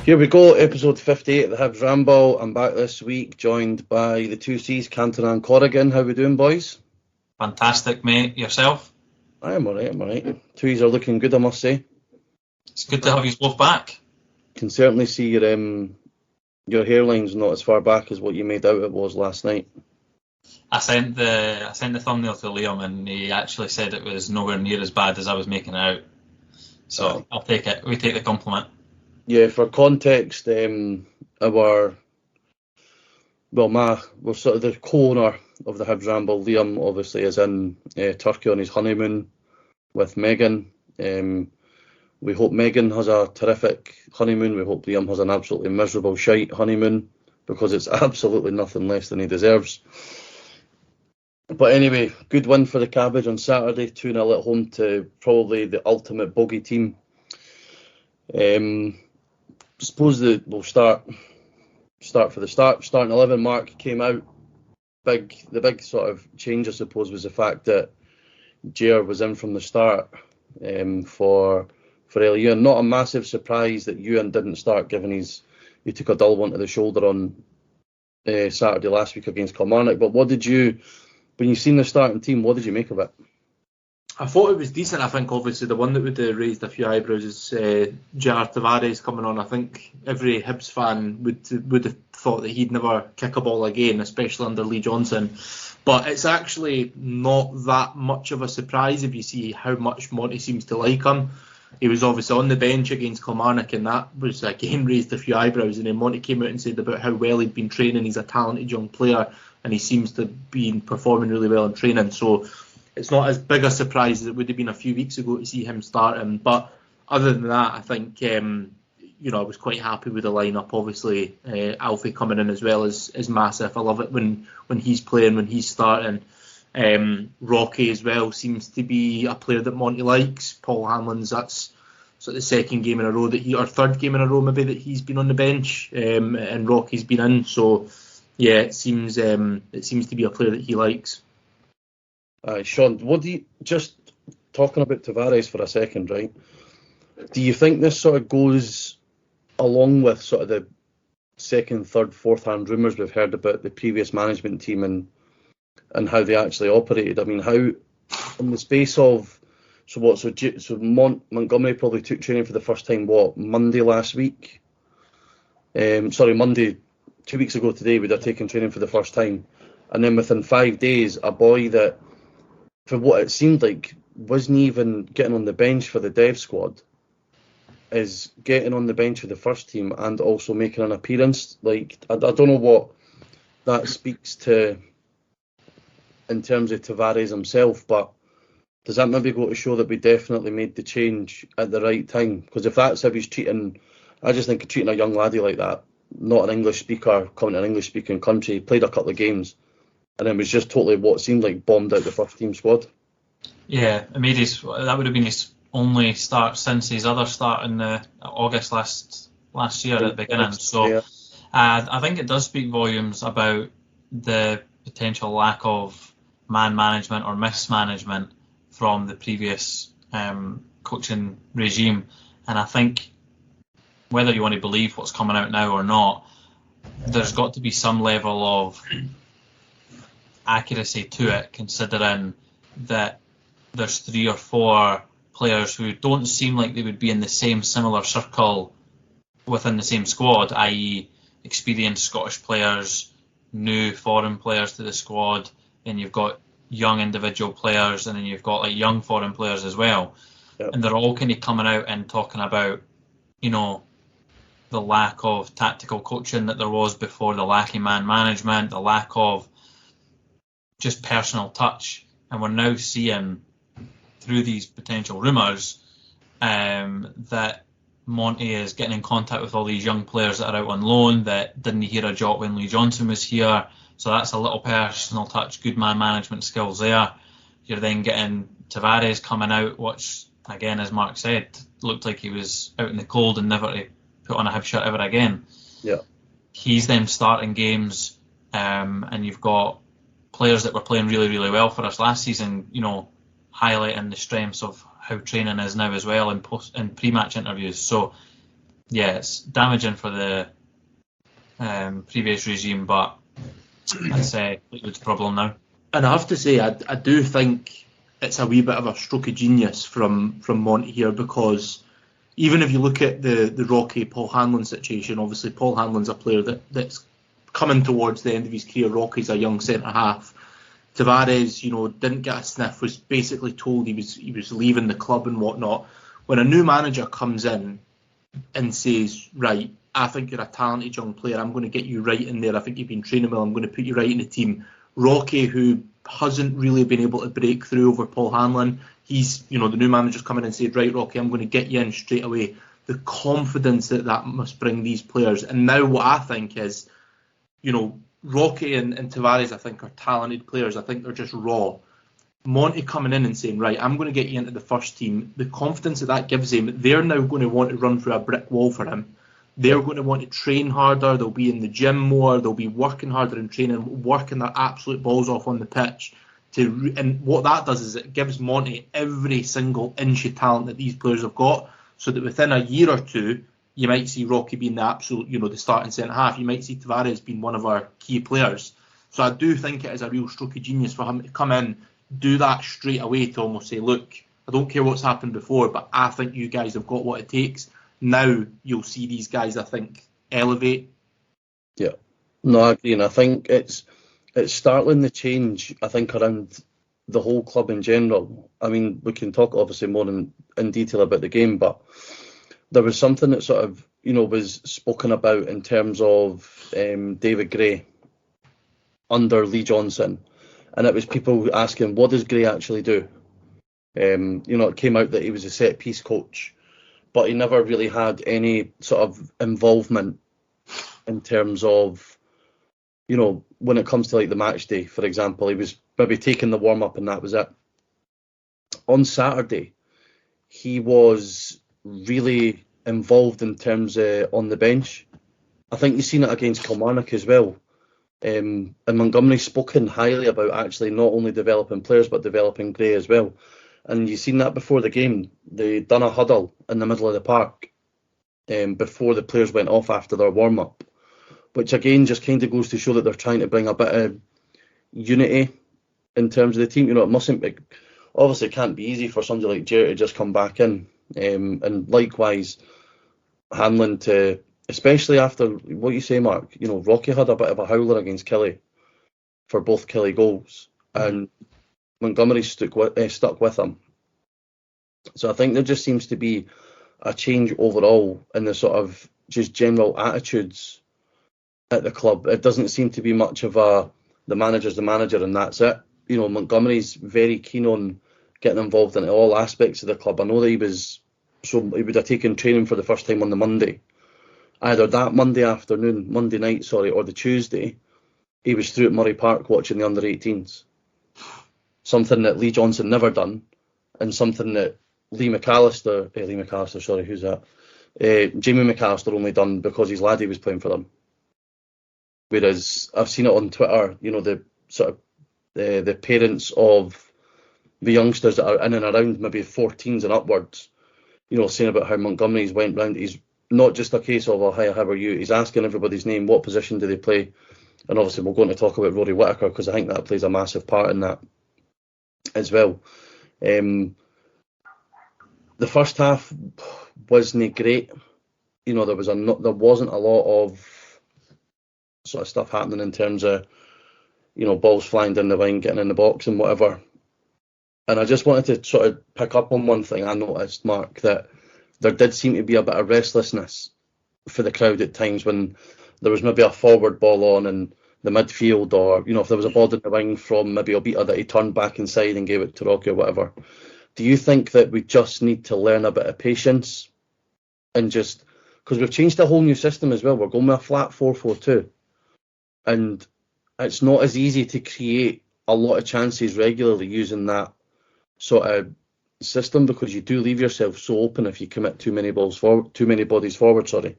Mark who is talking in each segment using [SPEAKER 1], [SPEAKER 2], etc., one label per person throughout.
[SPEAKER 1] Here we go, episode 58 of the Hibs Ramble. I'm back this week, joined by the two C's, Canton and Corrigan. How we doing, boys?
[SPEAKER 2] Fantastic, mate. Yourself?
[SPEAKER 1] I'm alright. Two E's are looking good, I must say.
[SPEAKER 2] It's good to have you both back.
[SPEAKER 1] Can certainly see your hairline's not as far back as what you made out it was last night.
[SPEAKER 2] I sent the thumbnail to Liam, and he actually said it was nowhere near as bad as I was making it out. So I'll take it. We take the compliment.
[SPEAKER 1] Yeah, for context, we're sort of the co-owner of the Hibs Ramble. Liam obviously is in Turkey on his honeymoon with Megan. We hope Megan has a terrific honeymoon. We hope Liam has an absolutely miserable shite honeymoon, because it's absolutely nothing less than he deserves. But anyway, good win for the Cabbage on Saturday, 2-0 at home to probably the ultimate bogey team. Suppose that we'll start for the start. Starting 11, Marc came out. The big sort of change, I suppose, was the fact that Jair was in from the start for Ewan. Not a massive surprise that Ewan didn't start, given he took a dull one to the shoulder on Saturday last week against Kilmarnock. But when you seen the starting team, what did you make of it?
[SPEAKER 3] I thought it was decent. I think obviously the one that would have raised a few eyebrows is Jair Tavares coming on. I think every Hibs fan would have thought that he'd never kick a ball again, especially under Lee Johnson. But it's actually not that much of a surprise if you see how much Monty seems to like him. He was obviously on the bench against Kilmarnock, and that was again raised a few eyebrows. And then Monty came out and said about how well he'd been training. He's a talented young player, and he seems to be performing really well in training. So it's not as big a surprise as it would have been a few weeks ago to see him starting. But other than that, I think I was quite happy with the lineup. Obviously, Alfie coming in as well is massive. I love it when he's playing, when he's starting. Rocky as well seems to be a player that Monty likes. Paul Hanlon's, that's sort of the second game in a row or third game in a row maybe that he's been on the bench, and Rocky's been in. So yeah, it seems to be a player that he likes.
[SPEAKER 1] Shaun, just talking about Tavares for a second, right? Do you think this sort of goes along with sort of the second, third, fourth hand rumours we've heard about the previous management team and how they actually operated? I mean, how in the space of Montgomery probably took training for the first time Monday last week? Monday 2 weeks ago today would have taken training for the first time, and then within 5 days, a boy that, for what it seemed like, wasn't even getting on the bench for the dev squad, is getting on the bench of the first team and also making an appearance. Like, I don't know what that speaks to in terms of Tavares himself, but does that maybe go to show that we definitely made the change at the right time? Because if that's how he's treating, I just think of treating a young laddie like that, not an English speaker, coming to an English speaking country, played a couple of games, and then was just totally what seemed like bombed out the first team squad.
[SPEAKER 2] Yeah, that would have been his only start since his other start in August last year at the beginning. So yeah. I think it does speak volumes about the potential lack of man management or mismanagement from the previous coaching regime. And I think whether you want to believe what's coming out now or not, there's got to be some level of accuracy to it, considering that there's 3 or 4 players who don't seem like they would be in the same similar circle within the same squad, i.e. experienced Scottish players, new foreign players to the squad, and you've got young individual players, and then you've got like young foreign players as well. Yep. And they're all kind of coming out and talking about, the lack of tactical coaching that there was before, the lack of man management, the lack of just personal touch. And we're now seeing through these potential rumours that Monty is getting in contact with all these young players that are out on loan that didn't hear a jot when Lee Johnson was here. So that's a little personal touch, good man management skills there. You're then getting Tavares coming out, which, again, as Marc said, looked like he was out in the cold and never to put on a Hibs shirt ever again.
[SPEAKER 1] Yeah.
[SPEAKER 2] He's then starting games, and you've got players that were playing really, really well for us last season, highlighting the strengths of how training is now as well in pre-match interviews. So yeah, it's damaging for the previous regime, but that's Fleetwood's problem now.
[SPEAKER 3] And I have to say, I do think it's a wee bit of a stroke of genius from Monty here, because even if you look at the Rocky Paul Hanlon situation, obviously Paul Hanlon's a player that's coming towards the end of his career. Rocky's a young centre half. Tavares, didn't get a sniff, was basically told he was leaving the club and whatnot. When a new manager comes in and says, right, I think you're a talented young player, I'm going to get you right in there, I think you've been training well, I'm going to put you right in the team. Rocky, who hasn't really been able to break through over Paul Hanlon, he's, the new manager's come in and said, right, Rocky, I'm going to get you in straight away. The confidence that must bring these players. And now what I think is, Rocky and Tavares, I think, are talented players. I think they're just raw. Monty coming in and saying, right, I'm going to get you into the first team. The confidence that gives him, they're now going to want to run through a brick wall for him. They're going to want to train harder. They'll be in the gym more. They'll be working harder in training, working their absolute balls off on the pitch. And what that does is it gives Monty every single inch of talent that these players have got, so that within a year or two, you might see Rocky being the absolute, the starting centre half. You might see Tavares being one of our key players. So I do think it is a real stroke of genius for him to come in, do that straight away, to almost say, look, I don't care what's happened before, but I think you guys have got what it takes. Now you'll see these guys, I think, elevate.
[SPEAKER 1] Yeah, no, I agree, and I think it's startling the change, I think, around the whole club in general. I mean, we can talk obviously more in detail about the game, but there was something that sort of, was spoken about in terms of David Gray under Lee Johnson, and it was people asking, what does Gray actually do? It came out that he was a set piece coach, but he never really had any sort of involvement in terms of, when it comes to like the match day, for example. He was maybe taking the warm up and that was it. On Saturday, he was really involved in terms on the bench. I think you've seen it against Kilmarnock as well. And Montgomery's spoken highly about actually not only developing players but developing Gray as well. And you've seen that before the game. They done a huddle in the middle of the park before the players went off after their warm-up, which again just kind of goes to show that they're trying to bring a bit of unity in terms of the team. It mustn't be, obviously it can't be easy for somebody like Jerry to just come back in. And likewise, Hanlon to, especially after what you say, Mark, Rocky had a bit of a howler against Kelly for both Kelly goals, and Montgomery stuck with him. So I think there just seems to be a change overall in the sort of just general attitudes at the club. It doesn't seem to be much of the manager's the manager and that's it. Montgomery's very keen on getting involved in all aspects of the club. I know that he would have taken training for the first time on the Monday. Either that Monday night, or the Tuesday, he was through at Murray Park watching the under-18s. Something that Lee Johnson never done, and something that Jamie McAllister, only done because his laddie was playing for them. Whereas I've seen it on Twitter, the sort of the parents of the youngsters that are in and around maybe 14s and upwards, saying about how Montgomery's went round. He's not just a case of, oh, hi, how are you? He's asking everybody's name, what position do they play? And obviously we're going to talk about Rory Whittaker because I think that plays a massive part in that as well. The first half wasn't great. There wasn't a lot of sort of stuff happening in terms of, balls flying down the line, getting in the box and whatever. And I just wanted to sort of pick up on one thing I noticed, Mark, that there did seem to be a bit of restlessness for the crowd at times when there was maybe a forward ball on in the midfield, or, if there was a ball in the wing from maybe Obita that he turned back inside and gave it to Rocky or whatever. Do you think that we just need to learn a bit of patience and just, because we've changed a whole new system as well, we're going with a flat 4-4-2, and it's not as easy to create a lot of chances regularly using that sort of system, because you do leave yourself so open if you commit too many bodies forward. Do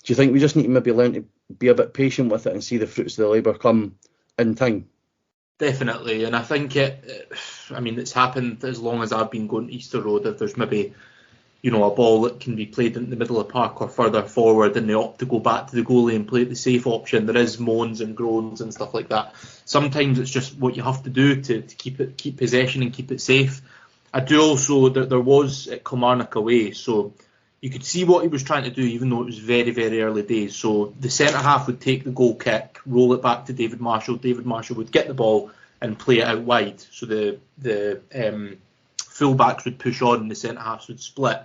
[SPEAKER 1] you think we just need to maybe learn to be a bit patient with it and see the fruits of the labour come in time?
[SPEAKER 3] Definitely, and I think it's happened as long as I've been going to Easter Road. If there's maybe a ball that can be played in the middle of the park or further forward, and they opt to go back to the goalie and play the safe option. There is moans and groans and stuff like that. Sometimes it's just what you have to do to keep possession and keep it safe. I do also that there was at Kilmarnock away, so you could see what he was trying to do, even though it was very, very early days. So the centre half would take the goal kick, roll it back to David Marshall. David Marshall would get the ball and play it out wide. So the full-backs would push on and the centre halves would split.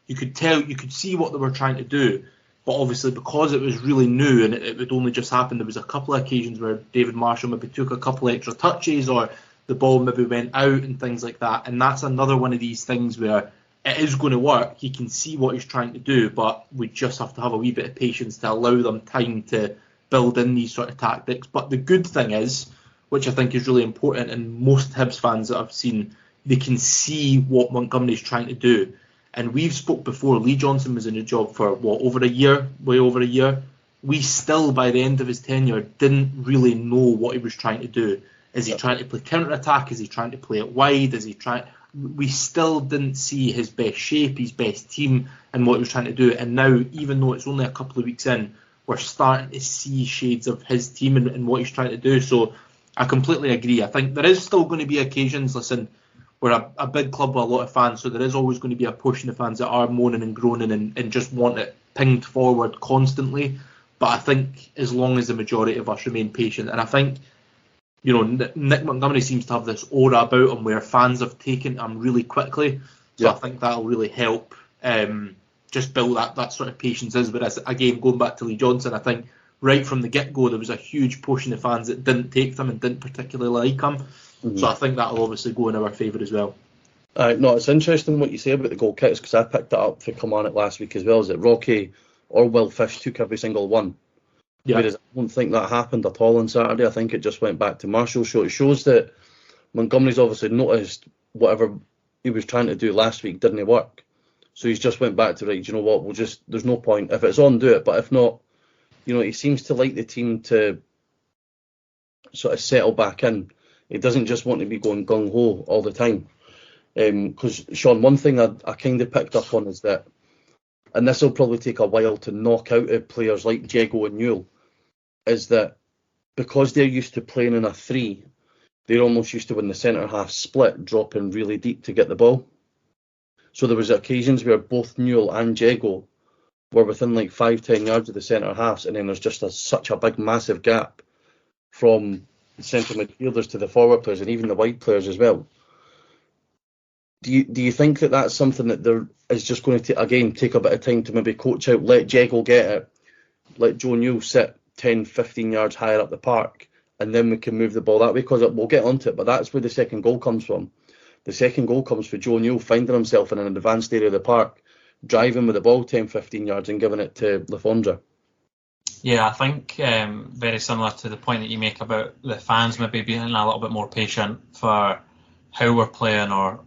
[SPEAKER 3] You could see what they were trying to do, but obviously because it was really new and it would only just happen, there was a couple of occasions where David Marshall maybe took a couple extra touches, or the ball maybe went out and things like that. And that's another one of these things where it is going to work. You can see what he's trying to do, but we just have to have a wee bit of patience to allow them time to build in these sort of tactics. But the good thing is, which I think is really important, and most Hibs fans that I've seen, they can see what Montgomery's trying to do. And we've spoke before, Lee Johnson was in the job for, way over a year. We still, by the end of his tenure, didn't really know what he was trying to do. Is he trying to play counter-attack? Is he trying to play it wide? We still didn't see his best shape, his best team, and what he was trying to do. And now, even though it's only a couple of weeks in, we're starting to see shades of his team and what he's trying to do. So I completely agree. I think there is still going to be occasions, listen, we're a big club with a lot of fans, so there is always going to be a portion of fans that are moaning and groaning and just want it pinged forward constantly. But I think as long as the majority of us remain patient, and I think, Nick Montgomery seems to have this aura about him where fans have taken him really quickly. So I think that'll really help just build that sort of patience. Whereas, again, going back to Lee Johnson, I think right from the get-go there was a huge portion of fans that didn't take them and didn't particularly like him. Mm-hmm. So I think that'll obviously go in our favour as well.
[SPEAKER 1] No, it's interesting what you say about the goal kicks, because I picked that up for Kilmarnock last week as well. Is that Rocky or Will Fish took every single one? Yeah. Whereas I don't think that happened at all on Saturday. I think it just went back to Marshall. So it shows that Montgomery's obviously noticed whatever he was trying to do last week didn't work. So he's just went back to, right, you know what, there's no point. If it's on, do it. But if not, he seems to like the team to sort of settle back in. He doesn't just want to be going gung-ho all the time. Because, Shaun, one thing I kind of picked up on is that, and this will probably take a while to knock out of players like Diego and Newell, is that because they're used to playing in a 3, they're almost used to, when the centre-half split, dropping really deep to get the ball. So there was occasions where both Newell and Diego were within like 5-10 yards of the centre-halves, and then there's just such a big, massive gap from central midfielders to the forward players and even the wide players as well. Do you think that that's something that there is just going to, again, take a bit of time to maybe coach out, let Diego get it, let Joe Newell sit 10-15 yards higher up the park, and then we can move the ball that way? Because we'll get onto it, but that's where the second goal comes from. The second goal comes for Joe Newell finding himself in an advanced area of the park, driving with the ball 10-15 yards and giving it to Lafondra.
[SPEAKER 2] Yeah, I think very similar to the point that you make about the fans maybe being a little bit more patient for how we're playing, or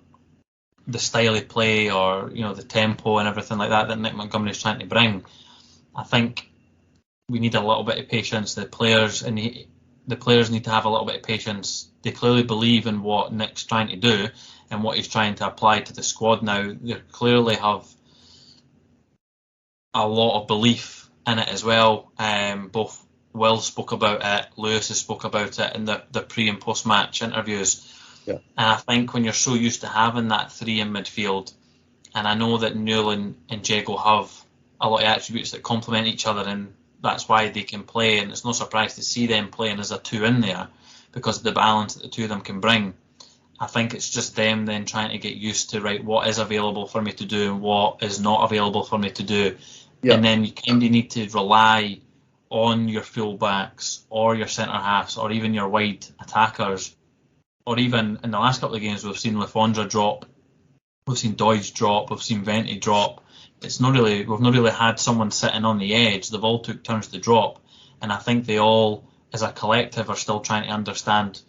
[SPEAKER 2] the style of play, or the tempo and everything like that Nick Montgomery is trying to bring. I think we need a little bit of patience. The players need to have a little bit of patience. They clearly believe in what Nick's trying to do and what he's trying to apply to the squad now. They clearly have a lot of belief in it as well. Both Will spoke about it, Lewis has spoke about it in the pre and post match interviews. Yeah. And I think when you're so used to having that 3 in midfield, and I know that Newell and Diego have a lot of attributes that complement each other, and that's why they can play, and it's no surprise to see them playing as a 2 in there because of the balance that the two of them can bring. I think it's just them then trying to get used to, right, what is available for me to do and what is not available for me to do. Yeah. And then you kind of need to rely on your full-backs or your centre-halves or even your wide attackers. Or even in the last couple of games, we've seen Lafondra drop, we've seen Doidge drop, we've seen Venti drop. We've not really had someone sitting on the edge. They've all took turns to drop. And I think they all, as a collective, are still trying to understand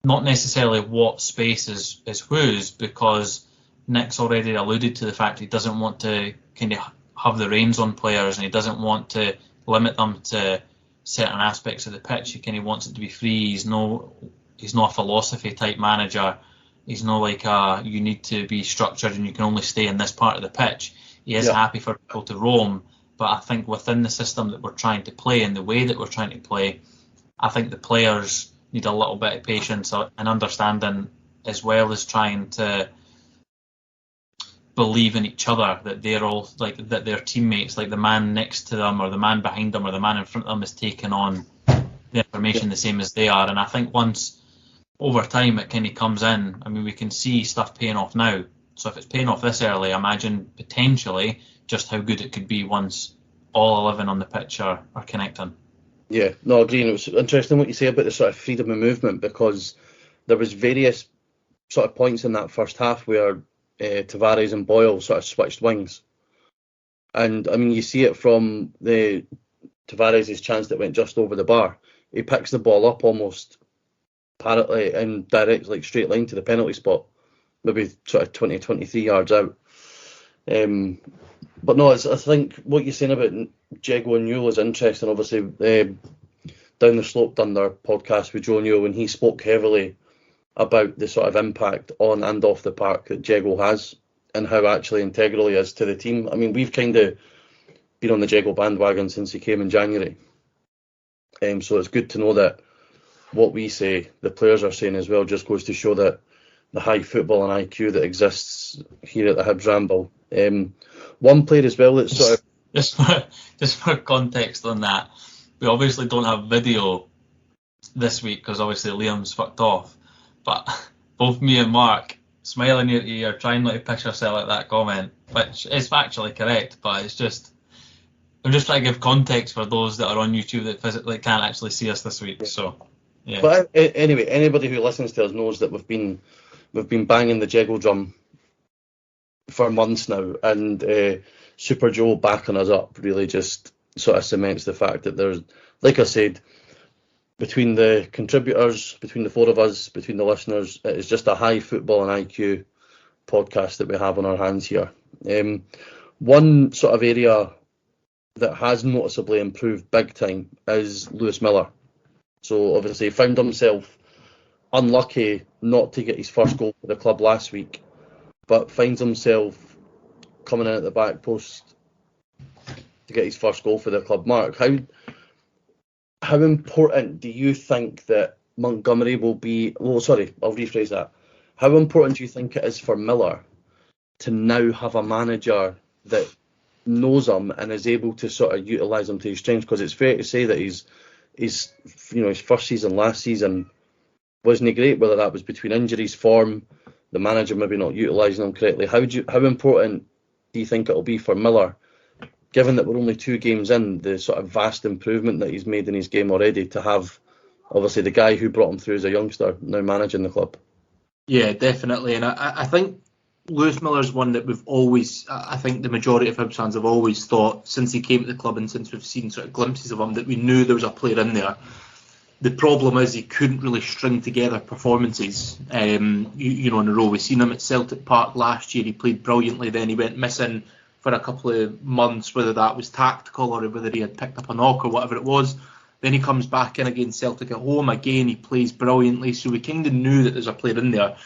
[SPEAKER 2] not necessarily what space is whose, because Nick's already alluded to the fact he doesn't want to kind of have the reins on players, and he doesn't want to limit them to certain aspects of the pitch. He kind of wants it to be free. He's not a philosophy type manager. He's not like you need to be structured and you can only stay in this part of the pitch. He is happy for people to roam, but I think within the system that we're trying to play and the way that we're trying to play, I think the players need a little bit of patience and understanding, as well as trying to believe in each other, that they're all like that their teammates, like the man next to them or the man behind them or the man in front of them, is taking on the information the same as they are. And I think once over time it kind of comes in, I mean, we can see stuff paying off now. So if it's paying off this early, imagine potentially just how good it could be once all 11 on the pitch are connecting.
[SPEAKER 1] Yeah, no, I agree. And it was interesting what you say about the sort of freedom of movement, because there was various sort of points in that first half where Tavares and Boyle sort of switched wings. And, I mean, you see it from the Tavares' chance that went just over the bar. He picks the ball up almost apparently in direct, like straight line to the penalty spot, maybe sort of 20, 23 yards out. But no, I think what you're saying about Diego and Newell is interesting. Obviously, Down the Slope done their podcast with Joe Newell, and he spoke heavily about the sort of impact on and off the park that Diego has and how actually integral he is to the team. I mean, we've kind of been on the Diego bandwagon since he came in January. So it's good to know that what we say, the players are saying as well, just goes to show that the high football and IQ that exists here at the Hibs Ramble. One player as well that's sort of...
[SPEAKER 2] Just for context on that, we obviously don't have video this week because obviously Liam's fucked off. But both me and Mark, smiling ear to ear, trying not to piss yourself at that comment, which is factually correct, but it's just... I'm just trying to give context for those that are on YouTube that physically can't actually see us this week. So, yeah.
[SPEAKER 1] But anyway, anybody who listens to us knows that we've been banging the Diego drum for months now, and Super Joe backing us up really just sort of cements the fact that there's, like I said, between the contributors, between the four of us, between the listeners, it is just a high football and IQ podcast that we have on our hands here. One sort of area that has noticeably improved big time is Lewis Miller. So obviously he found himself unlucky not to get his first goal for the club last week, but finds himself coming in at the back post to get his first goal for the club. Mark, how important do you think that Montgomery will be... Well, sorry, I'll rephrase that. How important do you think it is for Miller to now have a manager that knows him and is able to sort of utilise him to his strengths? Because it's fair to say that his first season, last season, wasn't great, whether that was between injuries, form, the manager maybe not utilising him correctly. How important do you think it'll be for Miller, given that we're only 2 games in, the sort of vast improvement that he's made in his game already, to have obviously the guy who brought him through as a youngster now managing the club?
[SPEAKER 3] Yeah, definitely. And I think Lewis Miller's one that we've always, I think the majority of Hibs fans have always thought, since he came to the club and since we've seen sort of glimpses of him, that we knew there was a player in there. The problem is he couldn't really string together performances, in a row. We've seen him at Celtic Park last year. He played brilliantly. Then he went missing for a couple of months, whether that was tactical or whether he had picked up a knock or whatever it was. Then he comes back in against Celtic at home. Again, he plays brilliantly. So we kind of knew that there's a player in there.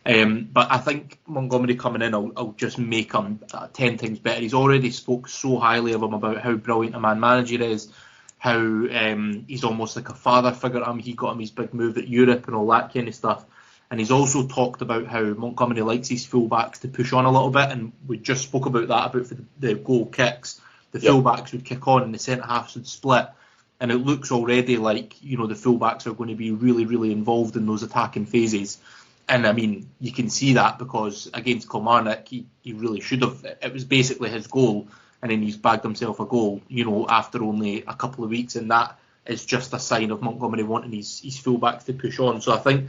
[SPEAKER 3] But I think Montgomery coming in will just make him 10 times better. He's already spoke so highly of him about how brilliant a man manager is, how he's almost like a father figure to him. He got him his big move at Europe and all that kind of stuff. And he's also talked about how Montgomery likes his fullbacks to push on a little bit. And we just spoke about that, about for the goal kicks. The fullbacks would kick on and the centre-halves would split. And it looks already like, the fullbacks are going to be really, really involved in those attacking phases. And, I mean, you can see that because against Kilmarnock, he really should have. It was basically his goal, and then he's bagged himself a goal, after only a couple of weeks. And that is just a sign of Montgomery wanting his fullbacks to push on. So I think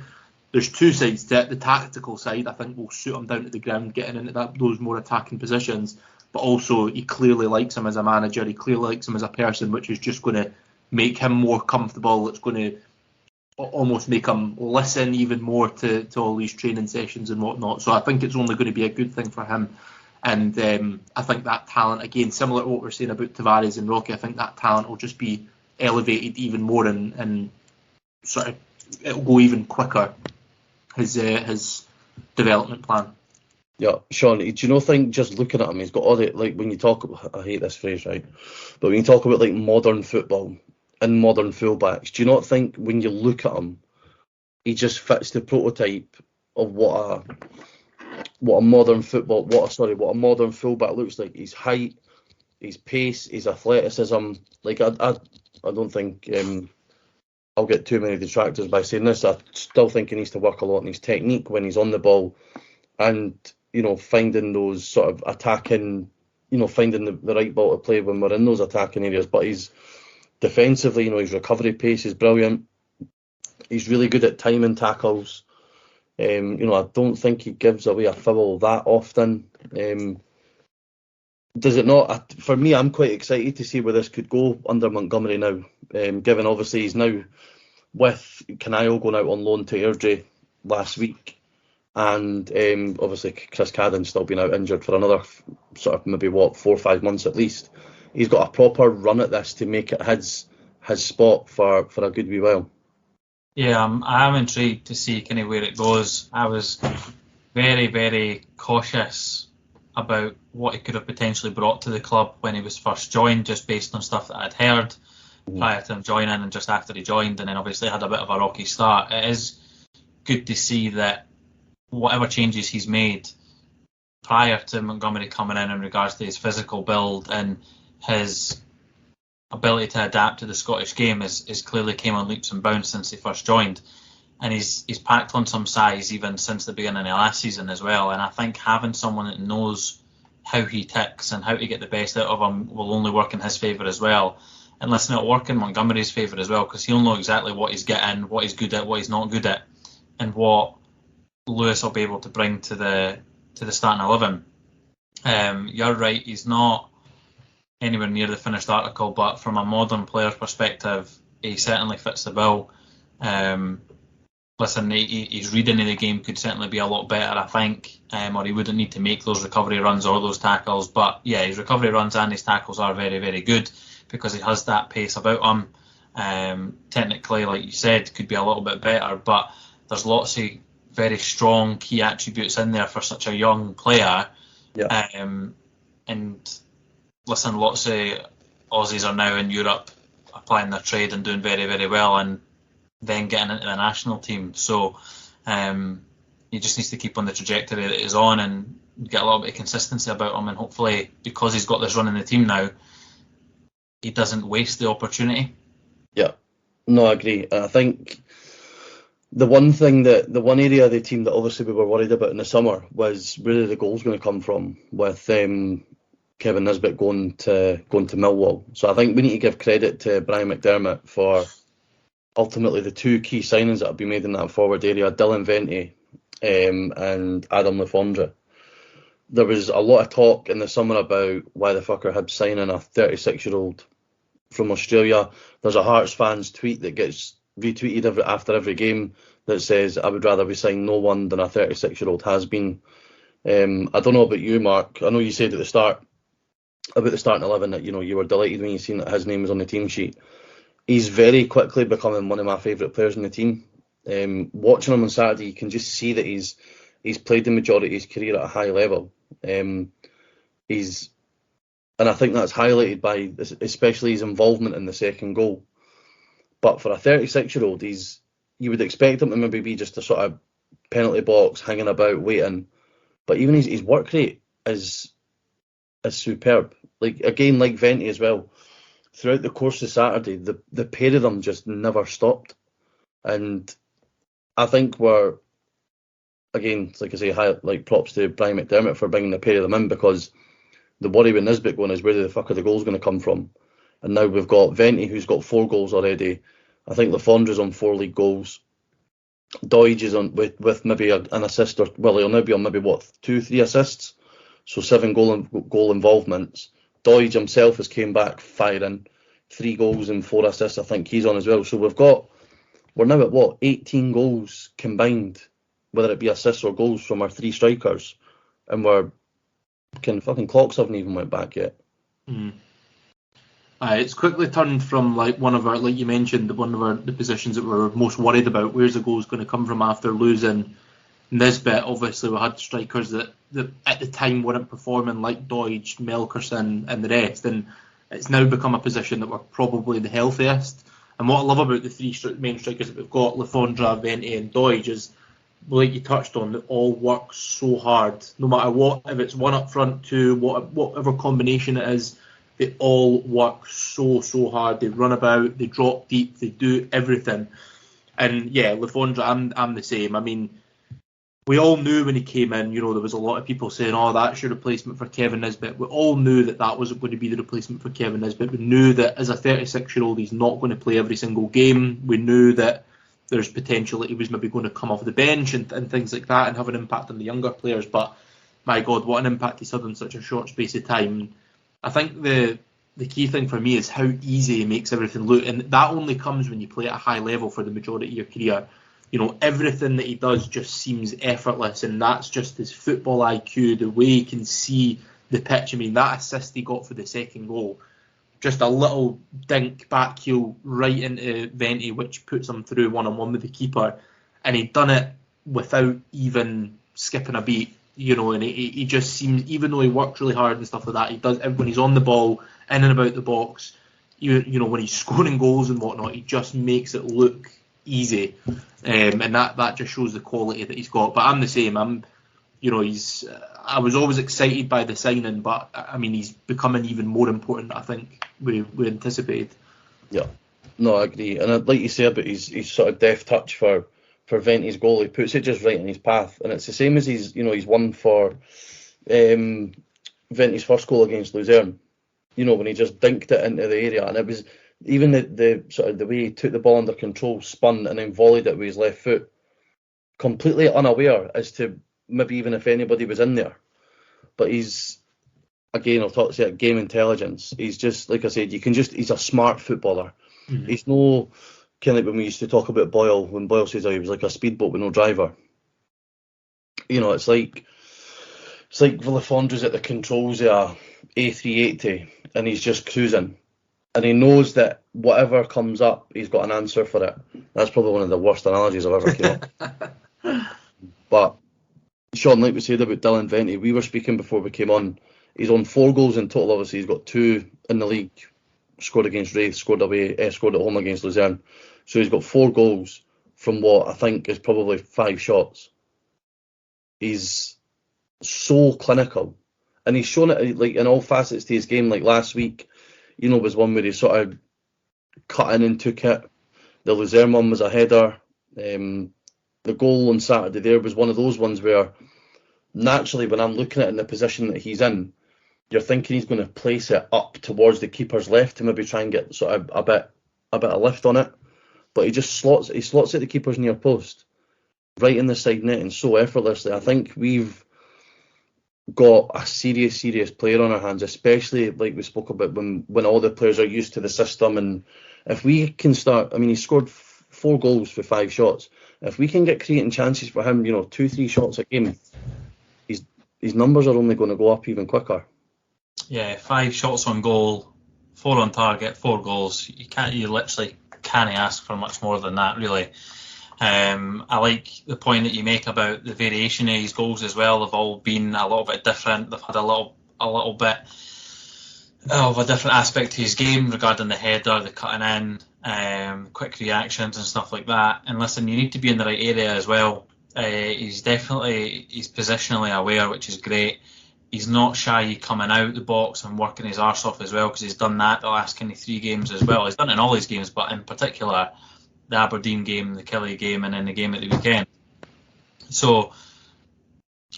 [SPEAKER 3] there's 2 sides to it. The tactical side, I think, will suit him down to the ground, getting into those more attacking positions. But also, he clearly likes him as a manager. He clearly likes him as a person, which is just going to make him more comfortable. It's going to almost make him listen even more to all these training sessions and whatnot. So I think it's only going to be a good thing for him. And I think that talent, again, similar to what we're saying about Tavares and Rocky, I think that talent will just be elevated even more and sort of it'll go even quicker. His development plan.
[SPEAKER 1] Yeah, Sean, do you not think just looking at him, he's got all the, like, when you talk, I hate this phrase, right? But when you talk about like modern football and modern fullbacks, do you not think when you look at him, he just fits the prototype of what a modern fullback looks like? His height, his pace, his athleticism. Like I don't think I'll get too many detractors by saying this. I still think he needs to work a lot on his technique when he's on the ball, and finding those sort of attacking, finding the right ball to play when we're in those attacking areas. But he's defensively, his recovery pace is brilliant. He's really good at timing tackles. I don't think he gives away a foul that often. Does it not? For me, I'm quite excited to see where this could go under Montgomery now. Given obviously he's now with Canaille going out on loan to Airdrie last week, and obviously Chris Cadden's still been out injured for another sort of maybe 4 or 5 months at least. He's got a proper run at this to make it his spot for a good wee while.
[SPEAKER 2] Yeah, I'm intrigued to see kind of where it goes. I was very, very cautious about what he could have potentially brought to the club when he was first joined, just based on stuff that I'd heard prior to him joining and just after he joined, and then obviously had a bit of a rocky start. It is good to see that whatever changes he's made prior to Montgomery coming in regards to his physical build and his ability to adapt to the Scottish game is clearly came on leaps and bounds since he first joined, and he's packed on some size even since the beginning of last season as well. And I think having someone that knows how he ticks and how to get the best out of him will only work in his favour as well. And listen, it'll work in Montgomery's favour as well, because he'll know exactly what he's getting, what he's good at, what he's not good at, and what Lewis will be able to bring to the starting 11. You're right, he's not anywhere near the finished article, but from a modern player's perspective, he certainly fits the bill. Listen, his reading of the game could certainly be a lot better, I think, or he wouldn't need to make those recovery runs or those tackles. But yeah, his recovery runs and his tackles are very, very good because he has that pace about him. Technically, like you said, could be a little bit better, but there's lots of very strong key attributes in there for such a young player.
[SPEAKER 1] Yeah.
[SPEAKER 2] And listen, lots of Aussies are now in Europe applying their trade and doing very, very well, and then getting into the national team. So he just needs to keep on the trajectory that he's on and get a little bit of consistency about him, and hopefully, because he's got this run in the team now, he doesn't waste the opportunity.
[SPEAKER 1] Yeah, no, I agree. I think the one area of the team that obviously we were worried about in the summer was where the goals going to come from with Kevin Nisbet going to Millwall. So I think we need to give credit to Brian McDermott for ultimately the two key signings that have been made in that forward area, Dylan Vente and Adam Lefondre. There was a lot of talk in the summer about why the fuck are Hibs signing a 36-year-old from Australia. There's a Hearts fans tweet that gets retweeted after every game that says, I would rather be signing no one than a 36-year-old has been. I don't know about you, Mark. I know you said at the start about the starting 11 that you were delighted when you seen that his name was on the team sheet. He's very quickly becoming one of my favourite players in the team. Watching him on Saturday, you can just see that he's played the majority of his career at a high level. And I think that's highlighted by especially his involvement in the second goal. But for a 36-year-old, you would expect him to maybe be just a sort of penalty box, hanging about, waiting. But even his work rate is superb. Like Vente as well. Throughout the course of Saturday, the pair of them just never stopped. And I think we're, again, like I say, props to Brian McDermott for bringing the pair of them in, because the worry with Nisbet going is where the fuck are the goals going to come from? And now we've got Vente, who's got 4 goals already. I think Lefondre's on 4 league goals. Doidge is on with maybe an assist, or well, he'll now be on maybe 2-3 assists, so 7 goal involvements. Doidge himself has came back firing, 3 goals and 4 assists. I think he's on as well. So we're now at 18 goals combined, whether it be assists or goals from our 3 strikers, and fucking clocks haven't even went back yet.
[SPEAKER 3] It's quickly turned from one of our, like you mentioned, the positions that we're most worried about. Where's the goals going to come from after losing Nisbet, obviously we had strikers that at the time weren't performing, like Doidge, Melkerson and the rest, and it's now become a position that we're probably the healthiest. And what I love about the three main strikers that we've got, Lafondra, Vente and Doidge, is, like you touched on, they all work so hard. No matter what, if it's one up front, two, whatever combination it is, they all work so hard. They run about, they drop deep, they do everything. And yeah, Lafondra, I'm the same. I mean, we all knew when he came in, there was a lot of people saying, oh, that's your replacement for Kevin Nisbet. We all knew that wasn't going to be the replacement for Kevin Nisbet. We knew that as a 36-year-old, he's not going to play every single game. We knew that there's potential that he was maybe going to come off the bench and things like that and have an impact on the younger players. But my God, what an impact he's had in such a short space of time. I think the key thing for me is how easy he makes everything look. And that only comes when you play at a high level for the majority of your career. Everything that he does just seems effortless, and that's just his football IQ, the way he can see the pitch. I mean, that assist he got for the second goal, just a little dink back heel right into Vente, which puts him through one-on-one with the keeper, and he'd done it without even skipping a beat, and he just seems, even though he works really hard and stuff like that, he does, when he's on the ball, in and about the box, when he's scoring goals and whatnot, he just makes it look easy, and that just shows the quality that he's got. But I'm the same. I was always excited by the signing, but I mean, he's becoming even more important, I think, we anticipated.
[SPEAKER 1] Yeah, no, I agree. And I'd like you say about his sort of deft touch for Vente's goal. He puts it just right in his path, and it's the same as he's won for Vente's first goal against Luzerne. When he just dinked it into the area, and it was even the sort of the way he took the ball under control, spun, and then volleyed it with his left foot, completely unaware as to maybe even if anybody was in there. But he's, again, I'll talk to you, game intelligence. He's just, like I said, he's a smart footballer. Mm-hmm. He's no, kind of like when we used to talk about Boyle, when Boyle says, he was like a speedboat with no driver. It's like Villafondra's at the controls of a A380 and he's just cruising. And he knows that whatever comes up, he's got an answer for it. That's probably one of the worst analogies I've ever came up. But Shaun, like we said about Dylan Vente, we were speaking before we came on. He's on 4 goals in total. Obviously, he's got 2 in the league. Scored against Wraith, scored at home against Luzerne. So he's got 4 goals from what I think is probably 5 shots. He's so clinical, and he's shown it like in all facets to his game. Like last week, was one where he sort of cut in and took it. The Luzerne one was a header. The goal on Saturday there was one of those ones where naturally when I'm looking at it in the position that he's in, you're thinking he's going to place it up towards the keeper's left to maybe try and get sort of a bit of lift on it. But he just slots it at the keeper's near post, right in the side net, and so effortlessly. I think we've got a serious player on our hands, especially like we spoke about when all the players are used to the system. And if we can start, I mean, he scored 4 goals for 5 shots. If we can get creating chances for him, 2-3 shots a game, his numbers are only going to go up even quicker.
[SPEAKER 2] Yeah, 5 shots on goal, 4 on target, 4 goals. You literally can't ask for much more than that, really. I like the point that you make about the variation of his goals as well. They've all been a little bit different. They've had a little bit of a different aspect to his game regarding the header, the cutting in, quick reactions and stuff like that. And listen, you need to be in the right area as well. He's positionally aware, which is great. He's not shy coming out the box and working his arse off as well, because he's done that the last kind of 3 games as well. He's done it in all his games, but in particular the Aberdeen game, the Killie game, and then the game at the weekend. So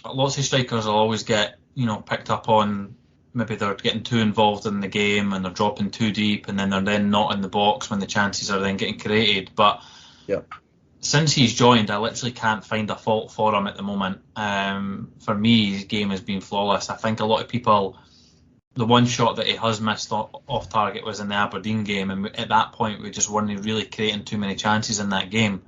[SPEAKER 2] lots of strikers will always get picked up on, maybe they're getting too involved in the game and they're dropping too deep, and then they're then not in the box when the chances are then getting created. But
[SPEAKER 1] yeah,
[SPEAKER 2] since he's joined, I literally can't find a fault for him at the moment. For me, his game has been flawless. I think a lot of people, the one shot that he has missed off target was in the Aberdeen game, and at that point we just weren't really creating too many chances in that game.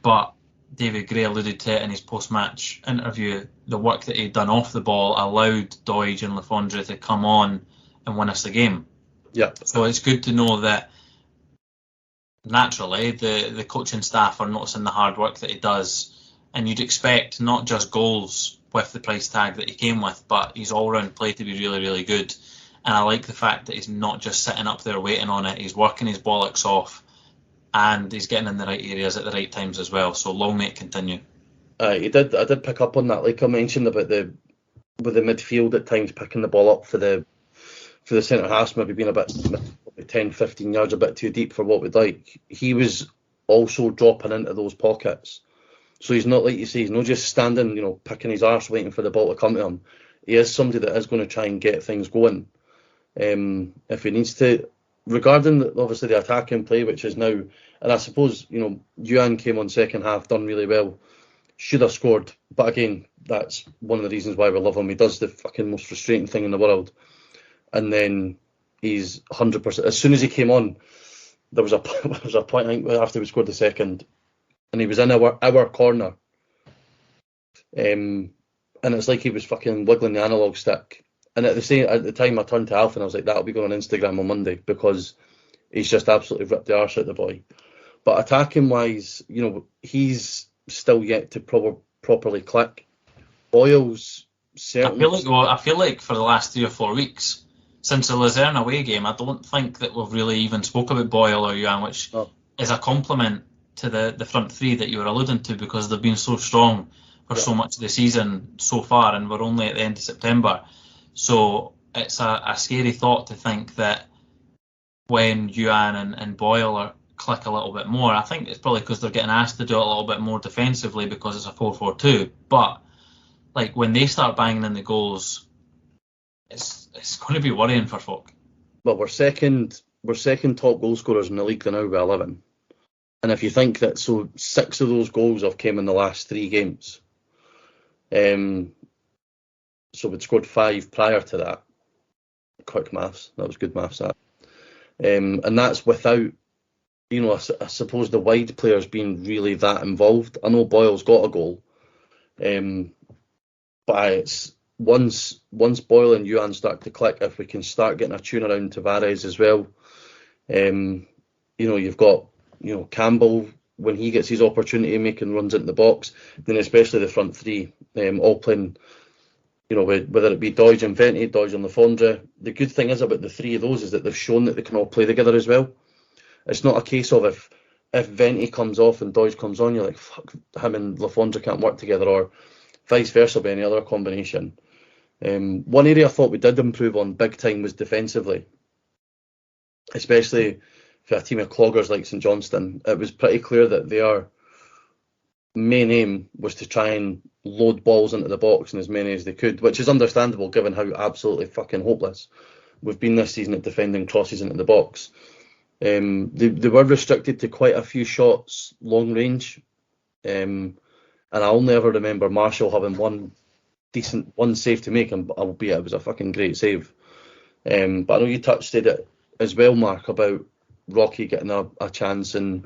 [SPEAKER 2] But David Gray alluded to it in his post-match interview. The work that he'd done off the ball allowed Doidge and Lafondra to come on and win us the game.
[SPEAKER 1] Yeah.
[SPEAKER 2] So it's good to know that naturally the coaching staff are noticing the hard work that he does, and you'd expect not just goals with the price tag that he came with, but his all-round play to be really, really good. And I like the fact that he's not just sitting up there waiting on it. He's working his bollocks off, and he's getting in the right areas at the right times as well. So long may it continue.
[SPEAKER 1] I did pick up on that. Like I mentioned about with the midfield at times picking the ball up for the centre halves, maybe being a bit 10, 15 yards a bit too deep for what we'd like. He was also dropping into those pockets. So he's not, like you say, he's not just standing, picking his arse waiting for the ball to come to him. He is somebody that is going to try and get things going. If he needs to, regarding obviously the attacking play, which is now, and I suppose, Yuan came on second half, done really well, should have scored. But again, that's one of the reasons why we love him. He does the fucking most frustrating thing in the world. And then he's 100%. As soon as he came on, there was a point, I think, after we scored the second, and he was in our corner. And it's like he was fucking wiggling the analog stick. And at the time, I turned to Alf and I was like, that'll be going on Instagram on Monday, because he's just absolutely ripped the arse out the boy. But attacking wise, he's still yet to properly click. Boyle's certainly.
[SPEAKER 2] I feel like for the last 3 or 4 weeks, since the Luzerne away game, I don't think that we've really even spoke about Boyle or Yuan, which is a compliment to the front three that you were alluding to, because they've been so strong for so much of the season so far, and we're only at the end of September. So it's a scary thought to think that when Yuan and Boyle click a little bit more, I think it's probably because they're getting asked to do it a little bit more defensively because it's a 4-4-2. But like when they start banging in the goals, it's going to be worrying for folk.
[SPEAKER 1] Well, we're second top goal scorers in the league now with 11. And if you think that, so 6 of those goals have came in the last 3 games. So we'd scored 5 prior to that. Quick maths. That was good maths, that. And that's without, I suppose the wide players being really that involved. I know Boyle's got a goal. But it's once Boyle and Yuan start to click, if we can start getting a tune around Tavares as well. You've got, Campbell, when he gets his opportunity making runs into the box, then especially the front three, all playing, whether it be Doige and Venti, Doige and Lafondra. The good thing is about the 3 of those is that they've shown that they can all play together as well. It's not a case of if Venti comes off and Doige comes on, you're like, fuck, him and Lafondra can't work together, or vice versa by any other combination. One area I thought we did improve on big time was defensively, especially for a team of cloggers like St Johnstone. It was pretty clear that their main aim was to try and load balls into the box in as many as they could, which is understandable given how absolutely fucking hopeless we've been this season at defending crosses into the box. They were restricted to quite a few shots long range, and I only ever remember Marshall having one save to make, and albeit it was a fucking great save. But I know you touched it as well, Mark, about Rocky getting a chance, and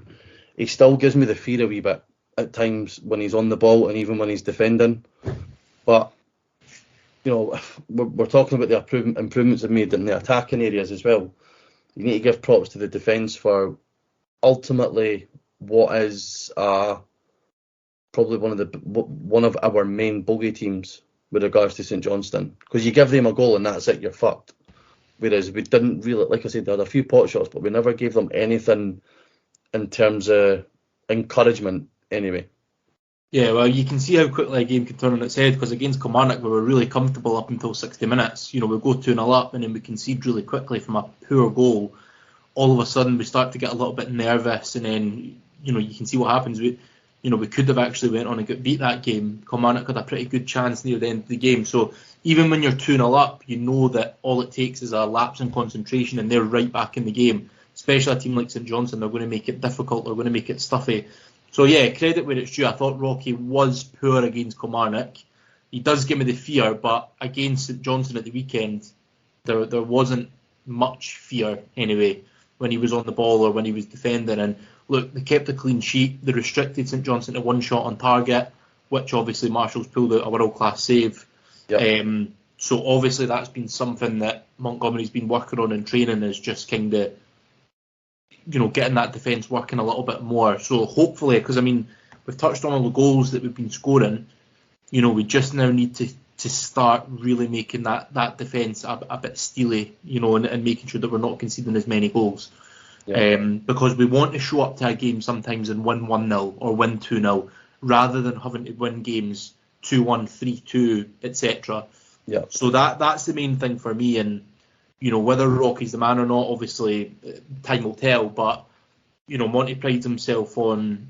[SPEAKER 1] he still gives me the fear a wee bit at times when he's on the ball and even when he's defending. But we're talking about the improvements they've made in the attacking areas as well. You need to give props to the defence for ultimately what is probably one of our main bogey teams with regards to St Johnstone, because you give them a goal and that's it, you're fucked. Whereas we didn't really, like I said, they had a few pot shots, but we never gave them anything in terms of encouragement anyway.
[SPEAKER 3] Yeah, well, you can see how quickly a game can turn on its head, because against Kilmarnock we were really comfortable up until 60 minutes. We go 2-0 up and then we concede really quickly from a poor goal. All of a sudden we start to get a little bit nervous, and then you can see what happens. We could have actually went on and got beat that game. Kilmarnock had a pretty good chance near the end of the game. So even when you're 2-0 up, you know that all it takes is a lapse in concentration and they're right back in the game. Especially a team like St Johnstone, they're going to make it difficult, they're going to make it stuffy. So yeah, credit where it's due. I thought Rocky was poor against Kilmarnock. He does give me the fear, but against St Johnstone at the weekend, there wasn't much fear anyway when he was on the ball or when he was defending. And look, they kept a clean sheet. They restricted St Johnstone to 1 shot on target, which obviously Marshall's pulled out a world-class save. Yep. So obviously that's been something that Montgomery's been working on in training, is just kind of, getting that defence working a little bit more. So hopefully, because I mean, we've touched on all the goals that we've been scoring. You know, we just now need to start really making that defence a bit steely, you know, and making sure that we're not conceding as many goals.
[SPEAKER 1] Yeah.
[SPEAKER 3] Because we want to show up to a game sometimes and win 1-0 or win 2-0, rather than having to win games 2-1, 3-2, etc.
[SPEAKER 1] Yeah.
[SPEAKER 3] So that's the main thing for me. And, you know, whether Rocky's the man or not, obviously, time will tell. But, you know, Monty prides himself on,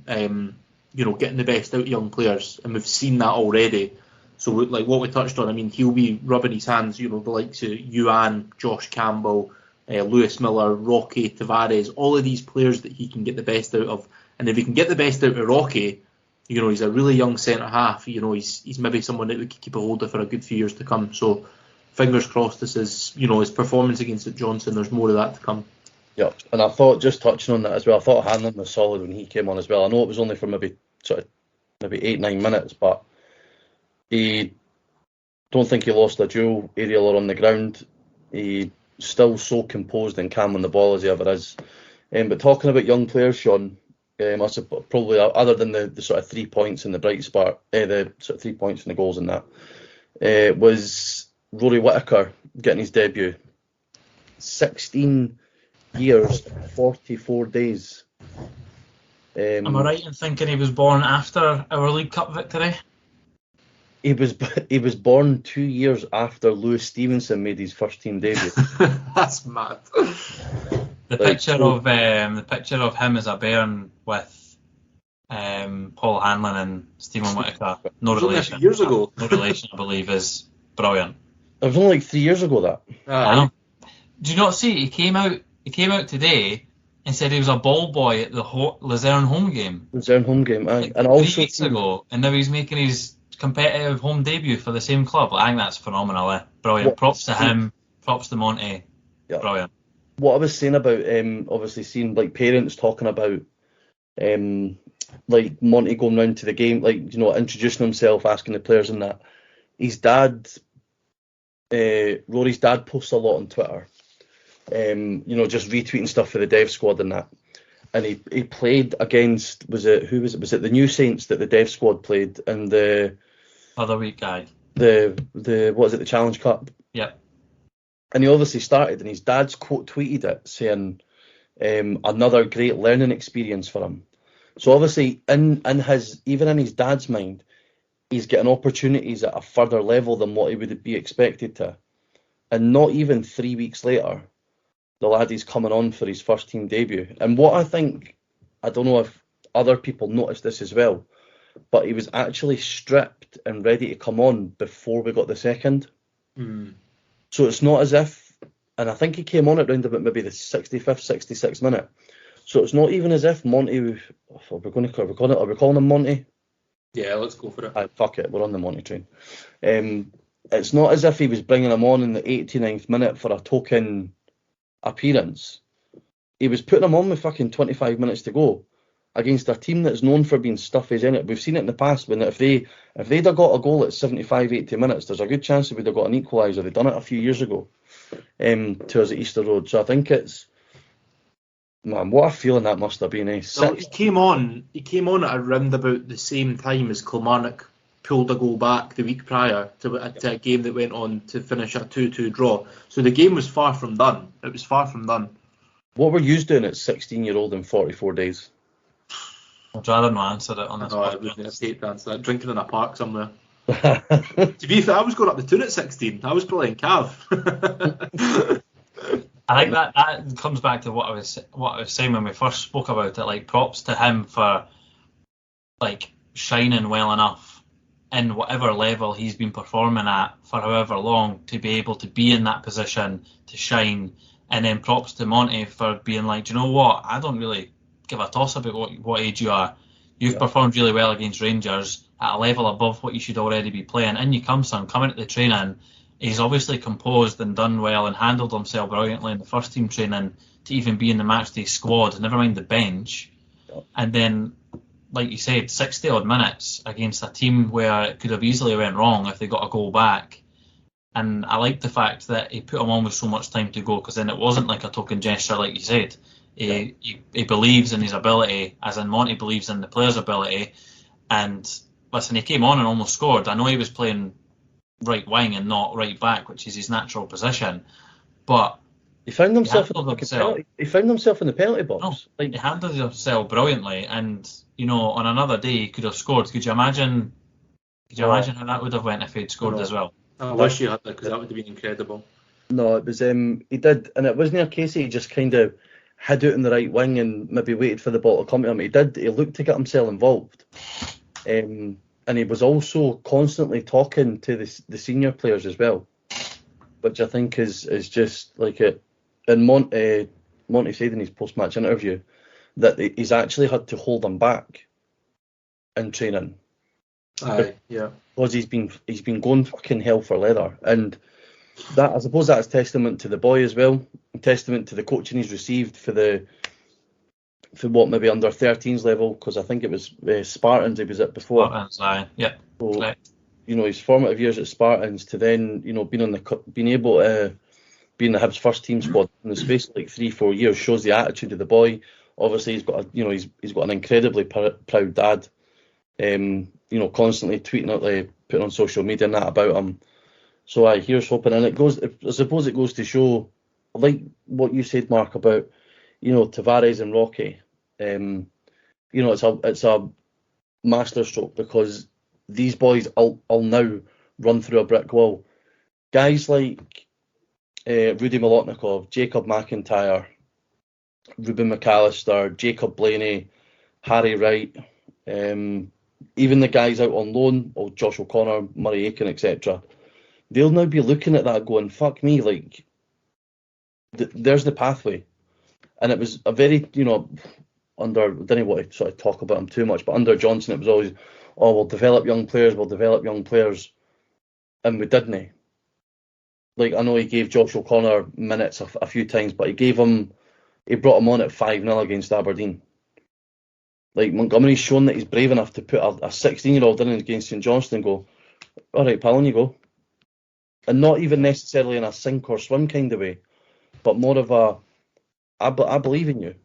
[SPEAKER 3] you know, getting the best out of young players. And we've seen that already. So, like what we touched on, I mean, he'll be rubbing his hands, you know, the likes of Yuan, Josh Campbell, Lewis Miller, Rocky, Tavares, all of these players that he can get the best out of. And if he can get the best out of Rocky, you know, he's a really young centre-half. You know, he's maybe someone that we could keep a hold of for a good few years to come. So, fingers crossed this is, you know, his performance against St Johnstone, there's more of that to come.
[SPEAKER 1] Yeah, and I thought, just touching on that as well, I thought Hanlon was solid when he came on as well. I know it was only for maybe 8-9 minutes, but he don't think he lost a duel, aerial or on the ground. He still so composed and calm on the ball as he ever is. But talking about young players, Sean, I suppose probably other than the sort of 3 points in the bright spot, the sort of 3 points in the goals and that, was Rory Whittaker getting his debut. 16 years, 44 days.
[SPEAKER 2] Am I right in thinking he was born after our League Cup victory?
[SPEAKER 1] He was born 2 years after Lewis Stevenson made his first team debut.
[SPEAKER 3] That's mad.
[SPEAKER 2] The picture of him as a bairn with Paul Hanlon and Stephen Whittaker, no relation.
[SPEAKER 3] Years ago.
[SPEAKER 2] No relation, I believe, is brilliant.
[SPEAKER 1] It was only like 3 years ago that.
[SPEAKER 2] I know. Do you not see? He came out today and said he was a ball boy at the Luzerne home game.
[SPEAKER 1] Luzerne home game, aye.
[SPEAKER 2] Like
[SPEAKER 1] and
[SPEAKER 2] 3
[SPEAKER 1] also
[SPEAKER 2] weeks ago, and now he's making his competitive home debut for the same club. I think that's phenomenal. Brilliant. Props to him. Props to Monty.
[SPEAKER 1] Yeah.
[SPEAKER 2] Brilliant.
[SPEAKER 1] What I was saying about obviously seeing like parents talking about like Monty going round to the game, like, you know, introducing himself, asking the players and that. His dad, Rory's dad, posts a lot on Twitter. You know, just retweeting stuff for the Dev squad and that. And he played against, was it the New Saints that the Dev squad played in the
[SPEAKER 2] other week, guy.
[SPEAKER 1] The what is it, the Challenge Cup?
[SPEAKER 2] Yep.
[SPEAKER 1] And he obviously started, and his dad's quote tweeted it saying another great learning experience for him. So obviously in his dad's mind, he's getting opportunities at a further level than what he would be expected to. And not even 3 weeks later, the lad is coming on for his first team debut. And what I think, I don't know if other people noticed this as well, but he was actually stripped and ready to come on before we got the second.
[SPEAKER 3] Mm.
[SPEAKER 1] So it's not as if, and I think he came on at round about maybe the 65th, 66th minute. So it's not even as if Monty, are we calling him Monty?
[SPEAKER 3] Yeah, let's go for it.
[SPEAKER 1] Fuck it, we're on the Monty train. It's not as if he was bringing him on in the 89th minute for a token appearance. He was putting him on with fucking 25 minutes to go against a team that's known for being stuffy in it. We've seen it in the past when if they'd have got a goal at 75, 80 minutes, there's a good chance they would have got an equaliser. They'd done it a few years ago to us at Easter Road. So I think it's, man, what a feeling that must have been.
[SPEAKER 3] Well, he came on at around about the same time as Kilmarnock pulled a goal back the week prior to a game that went on to finish a 2-2 draw. So the game was far from done. It was far from done.
[SPEAKER 1] What were you doing at 16-year-old in 44 days?
[SPEAKER 2] I'd rather not answer it on this
[SPEAKER 3] I
[SPEAKER 2] podcast.
[SPEAKER 3] wouldn't hesitate to answer that. Drinking in a park somewhere. To be fair, I was going up the tune at 16. I was playing Cav.
[SPEAKER 2] I think that comes back to what I was saying when we first spoke about it. Like, props to him for like shining well enough in whatever level he's been performing at for however long to be able to be in that position to shine. And then props to Monty for being like, do you know what? I don't really give a toss about what age you are. You've performed really well against Rangers at a level above what you should already be playing. In you come, son, coming at the training. He's obviously composed and done well and handled himself brilliantly in the first team training to even be in the matchday squad, never mind the bench. And then, like you said, 60 odd minutes against a team where it could have easily went wrong if they got a goal back. And I like the fact that he put him on with so much time to go, because then it wasn't like a token gesture, like you said. He believes in his ability, as in Monty believes in the player's ability, And listen, he came on and almost scored. I know he was playing right wing and not right back, which is his natural position, but
[SPEAKER 1] he found himself. He found himself in the penalty box.
[SPEAKER 2] He handled himself brilliantly, and on another day he could have scored. Could you imagine? Imagine how that would have went if he'd scored as well?
[SPEAKER 3] I wish you had that, because that would have been incredible.
[SPEAKER 1] No, it was he did, and it wasn't a case he just kind of hid out in the right wing and maybe waited for the ball to come to him. He did. He looked to get himself involved, and he was also constantly talking to the senior players as well, which I think is just like it. And Monty said in his post-match interview that he's actually had to hold them back in training.
[SPEAKER 3] Aye, yeah.
[SPEAKER 1] Because he's been going fucking hell for leather, and that, I suppose, that's testament to the boy as well, testament to the coaching he's received for what, maybe under 13s level, because I think it was Spartans he was at before.
[SPEAKER 2] Spartans, aye, yeah.
[SPEAKER 1] So, his formative years at Spartans to then, being able to be in the Hibs first team squad in the space of like 3-4 years shows the attitude of the boy. Obviously, he's got he's got an incredibly proud dad. Constantly tweeting out, putting on social media and that about him. So here's hoping, and I suppose it goes to show, like what you said, Mark, about Tavares and Rocky. It's a masterstroke, because these boys will now run through a brick wall. Guys like Rudy Molotnikov, Jacob McIntyre, Ruben McAllister, Jacob Blaney, Harry Wright, even the guys out on loan, Josh O'Connor, Murray Aiken, etc. They'll now be looking at that going, fuck me, there's the pathway. And it was a very, I didn't want to sort of talk about him too much, but under Johnson it was always, we'll develop young players, and we didn't. I know he gave Josh O'Connor minutes a few times, but he brought him on at 5-0 against Aberdeen. Montgomery's shown that he's brave enough to put a 16-year-old in against St Johnstone and go, all right, pal, on you go. And not even necessarily in a sink or swim kind of way, but more of I believe in you.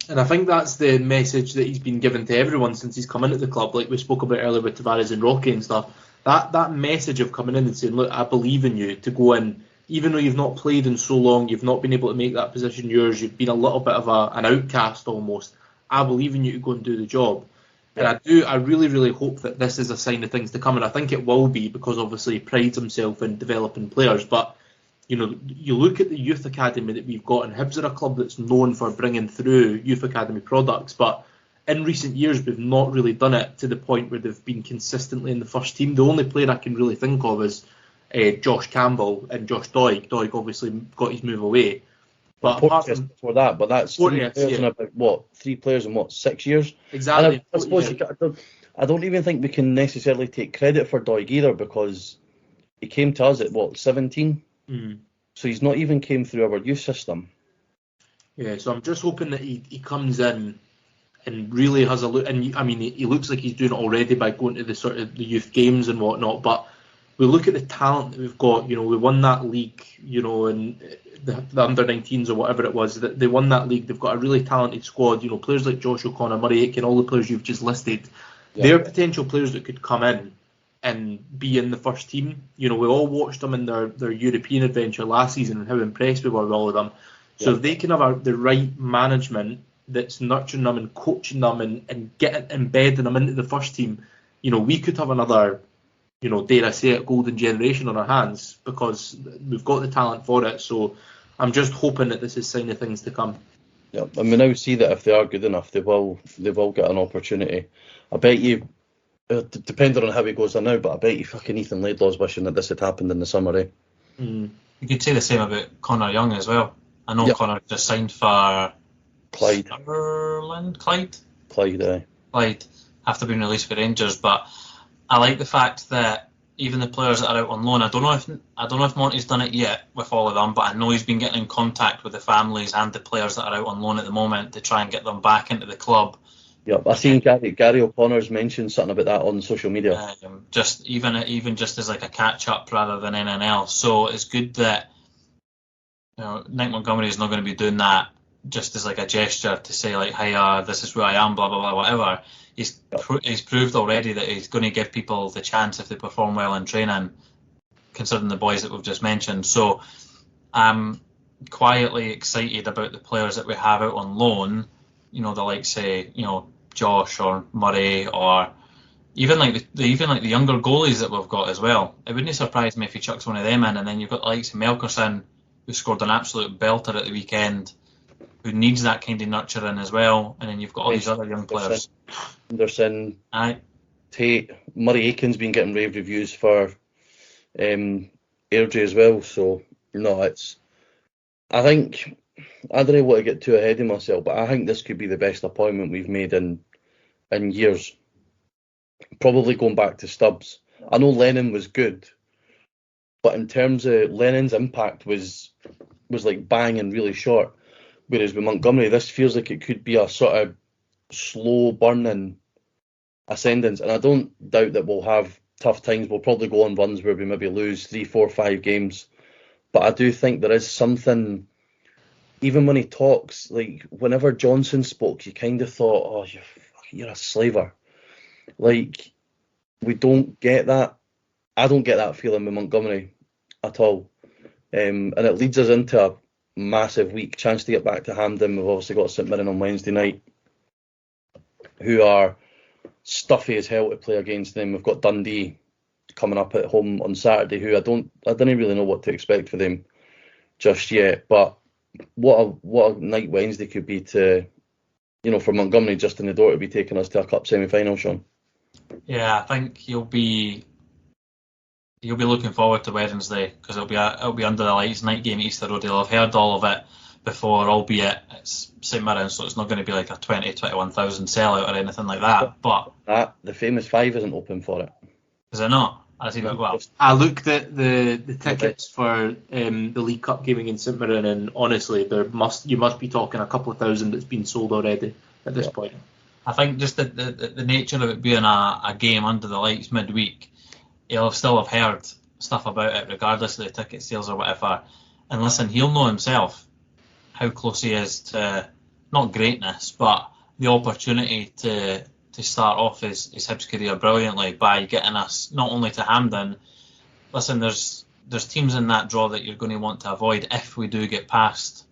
[SPEAKER 3] And I think that's the message that he's been given to everyone since he's come into the club, like we spoke about earlier with Tavares and Rocky and stuff. That message of coming in and saying, look, I believe in you, to go in, even though you've not played in so long, you've not been able to make that position yours, you've been a little bit of an outcast almost. I believe in you to go and do the job. Yeah. And I really, really hope that this is a sign of things to come, and I think it will be, because obviously he prides himself in developing players. But, you look at the youth academy that we've got, and Hibs are a club that's known for bringing through youth academy products, but in recent years we've not really done it to the point where they've been consistently in the first team. The only player I can really think of is Josh Campbell and Josh Doig. Doig obviously got his move away. But apart from
[SPEAKER 1] before that, but that's three players in 6 years?
[SPEAKER 3] Exactly.
[SPEAKER 1] I suppose I don't even think we can necessarily take credit for Doig either, because he came to us at 17?
[SPEAKER 3] Mm.
[SPEAKER 1] So he's not even came through our youth system.
[SPEAKER 3] Yeah, so I'm just hoping that he comes in and really has a look. And I mean, he looks like he's doing it already by going to the sort of the youth games and whatnot. But we look at the talent that we've got. We won that league, and the under-19s or whatever it was. That they won that league. They've got a really talented squad. Players like Josh O'Connor, Murray Aiken, all the players you've just listed. Yeah. They're potential players that could come in and be in the first team. We all watched them in their European adventure last season and how impressed we were with all of them. So if they can have the right management that's nurturing them and coaching them and embedding them into the first team, we could have another, dare I say it, golden generation on our hands, because we've got the talent for it. So I'm just hoping that this is a sign of things to come.
[SPEAKER 1] Yeah, and we now see that if they are good enough, they will get an opportunity. I bet you, depending on how it goes now, but I bet you fucking Ethan Laidlaw's wishing that this had happened in the summer, eh?
[SPEAKER 2] You could say the same about Connor Young as well. I know Connor just signed for
[SPEAKER 1] Clyde.
[SPEAKER 2] Clyde, after being released for Rangers, but I like the fact that even the players that are out on loan, I don't know if Monty's done it yet with all of them, but I know he's been getting in contact with the families and the players that are out on loan at the moment to try and get them back into the club.
[SPEAKER 1] Yeah, I've seen Gary O'Connor's mentioned something about that on social media.
[SPEAKER 2] Just even just as like a catch up rather than anything else. So it's good that Nick Montgomery is not going to be doing that just as like a gesture to say like, hey, this is where I am, blah blah blah, whatever. he's proved already that he's going to give people the chance if they perform well in training, considering the boys that we've just mentioned. So I'm quietly excited about the players that we have out on loan. The likes, say, Josh or Murray, or even like the younger goalies that we've got as well. It wouldn't surprise me if he chucks one of them in, and then you've got the likes of Melkerson, who scored an absolute belter at the weekend, who needs that kind of nurturing as well, and then you've got all these other young players.
[SPEAKER 1] Anderson, Tate, Murray Aiken's been getting rave reviews for Airdrie as well. So I think I don't want to get too ahead of myself, but I think this could be the best appointment we've made in years. Probably going back to Stubbs. I know Lennon was good, but in terms of Lennon's impact was like bang and really short. Whereas with Montgomery, this feels like it could be a sort of slow burning ascendance. And I don't doubt that we'll have tough times. We'll probably go on runs where we maybe lose 3, 4, 5 games. But I do think there is something, even when he talks, like whenever Johnson spoke, you kind of thought, oh, you're a slaver. Like, we don't get that. I don't get that feeling with Montgomery at all. And it leads us into a massive week, chance to get back to Hampden. We've obviously got St Mirren on Wednesday night, who are stuffy as hell to play against them. We've got Dundee coming up at home on Saturday, who I don't really know what to expect for them just yet. But what a night Wednesday could be to, for Montgomery just in the door to be taking us to a cup semi-final, Sean.
[SPEAKER 2] Yeah, I think he'll be looking forward to Wednesday, because it'll be under the lights, night game at Easter Road. He'll have heard all of it before, albeit it's St Mirren, so it's not going to be like a 21,000 sellout or anything like that. But
[SPEAKER 1] the famous 5 isn't open for it.
[SPEAKER 2] Is it not?
[SPEAKER 3] I looked at the tickets for the League Cup game against St Mirren, and honestly, you must be talking a couple of thousand that's been sold already at this point.
[SPEAKER 2] I think just the nature of it being a game under the lights midweek, he'll still have heard stuff about it regardless of the ticket sales or whatever. And listen, he'll know himself how close he is to, not greatness, but the opportunity to start off his Hibs career brilliantly by getting us not only to Hampden. Listen, there's teams in that draw that you're going to want to avoid if we do get past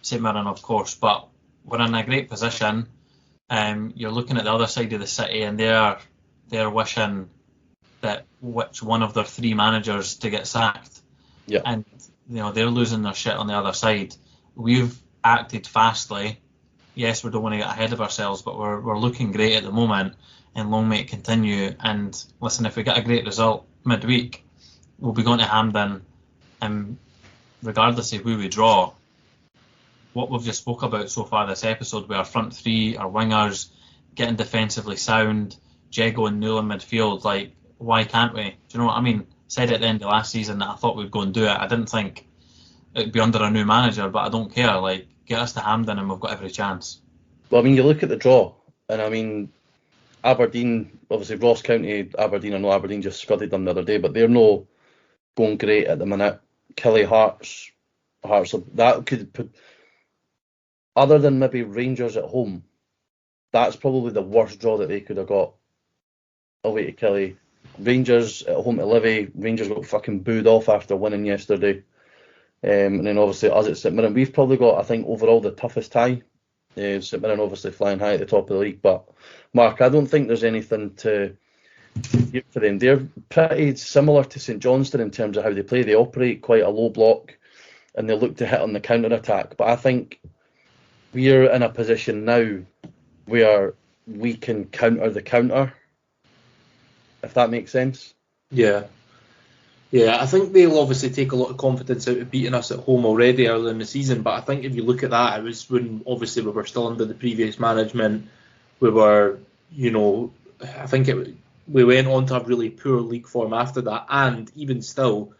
[SPEAKER 2] St Mirren, of course, but we're in a great position. You're looking at the other side of the city, and they're wishing that which one of their 3 managers to get sacked.
[SPEAKER 1] Yeah.
[SPEAKER 2] And they're losing their shit on the other side. We've acted fastly. Yes, we don't want to get ahead of ourselves, but we're looking great at the moment, and long may it continue. And listen, if we get a great result midweek, we'll be going to Hampden, and regardless of who we draw, what we've just spoke about so far this episode, with our front 3, our wingers, getting defensively sound, Jago and Newell in midfield, like, why can't we? Do you know what I mean? Said at the end of last season that I thought we'd go and do it. I didn't think it'd be under a new manager, but I don't care. Like, get us to Hampden and we've got every chance.
[SPEAKER 1] Well, I mean, you look at the draw, and I mean, Aberdeen, obviously Ross County, Aberdeen, I know Aberdeen just scudded them the other day, but they're no going great at the minute. Killie, Hearts, that could put, other than maybe Rangers at home, that's probably the worst draw that they could have got away to Killie. Rangers at home to Livy. Rangers got fucking booed off after winning yesterday. And then obviously us at St Mirren. We've probably got, I think, overall the toughest tie. St Mirren obviously flying high at the top of the league. But, Mark, I don't think there's anything to give for them. They're pretty similar to St Johnstone in terms of how they play. They operate quite a low block, and they look to hit on the counter-attack. But I think we're in a position now where we can counter the counter, if that makes sense.
[SPEAKER 3] Yeah, I think they'll obviously take a lot of confidence out of beating us at home already early in the season, but I think if you look at that, it was when obviously we were still under the previous management. We were, I think we went on to have really poor league form after that, and even still,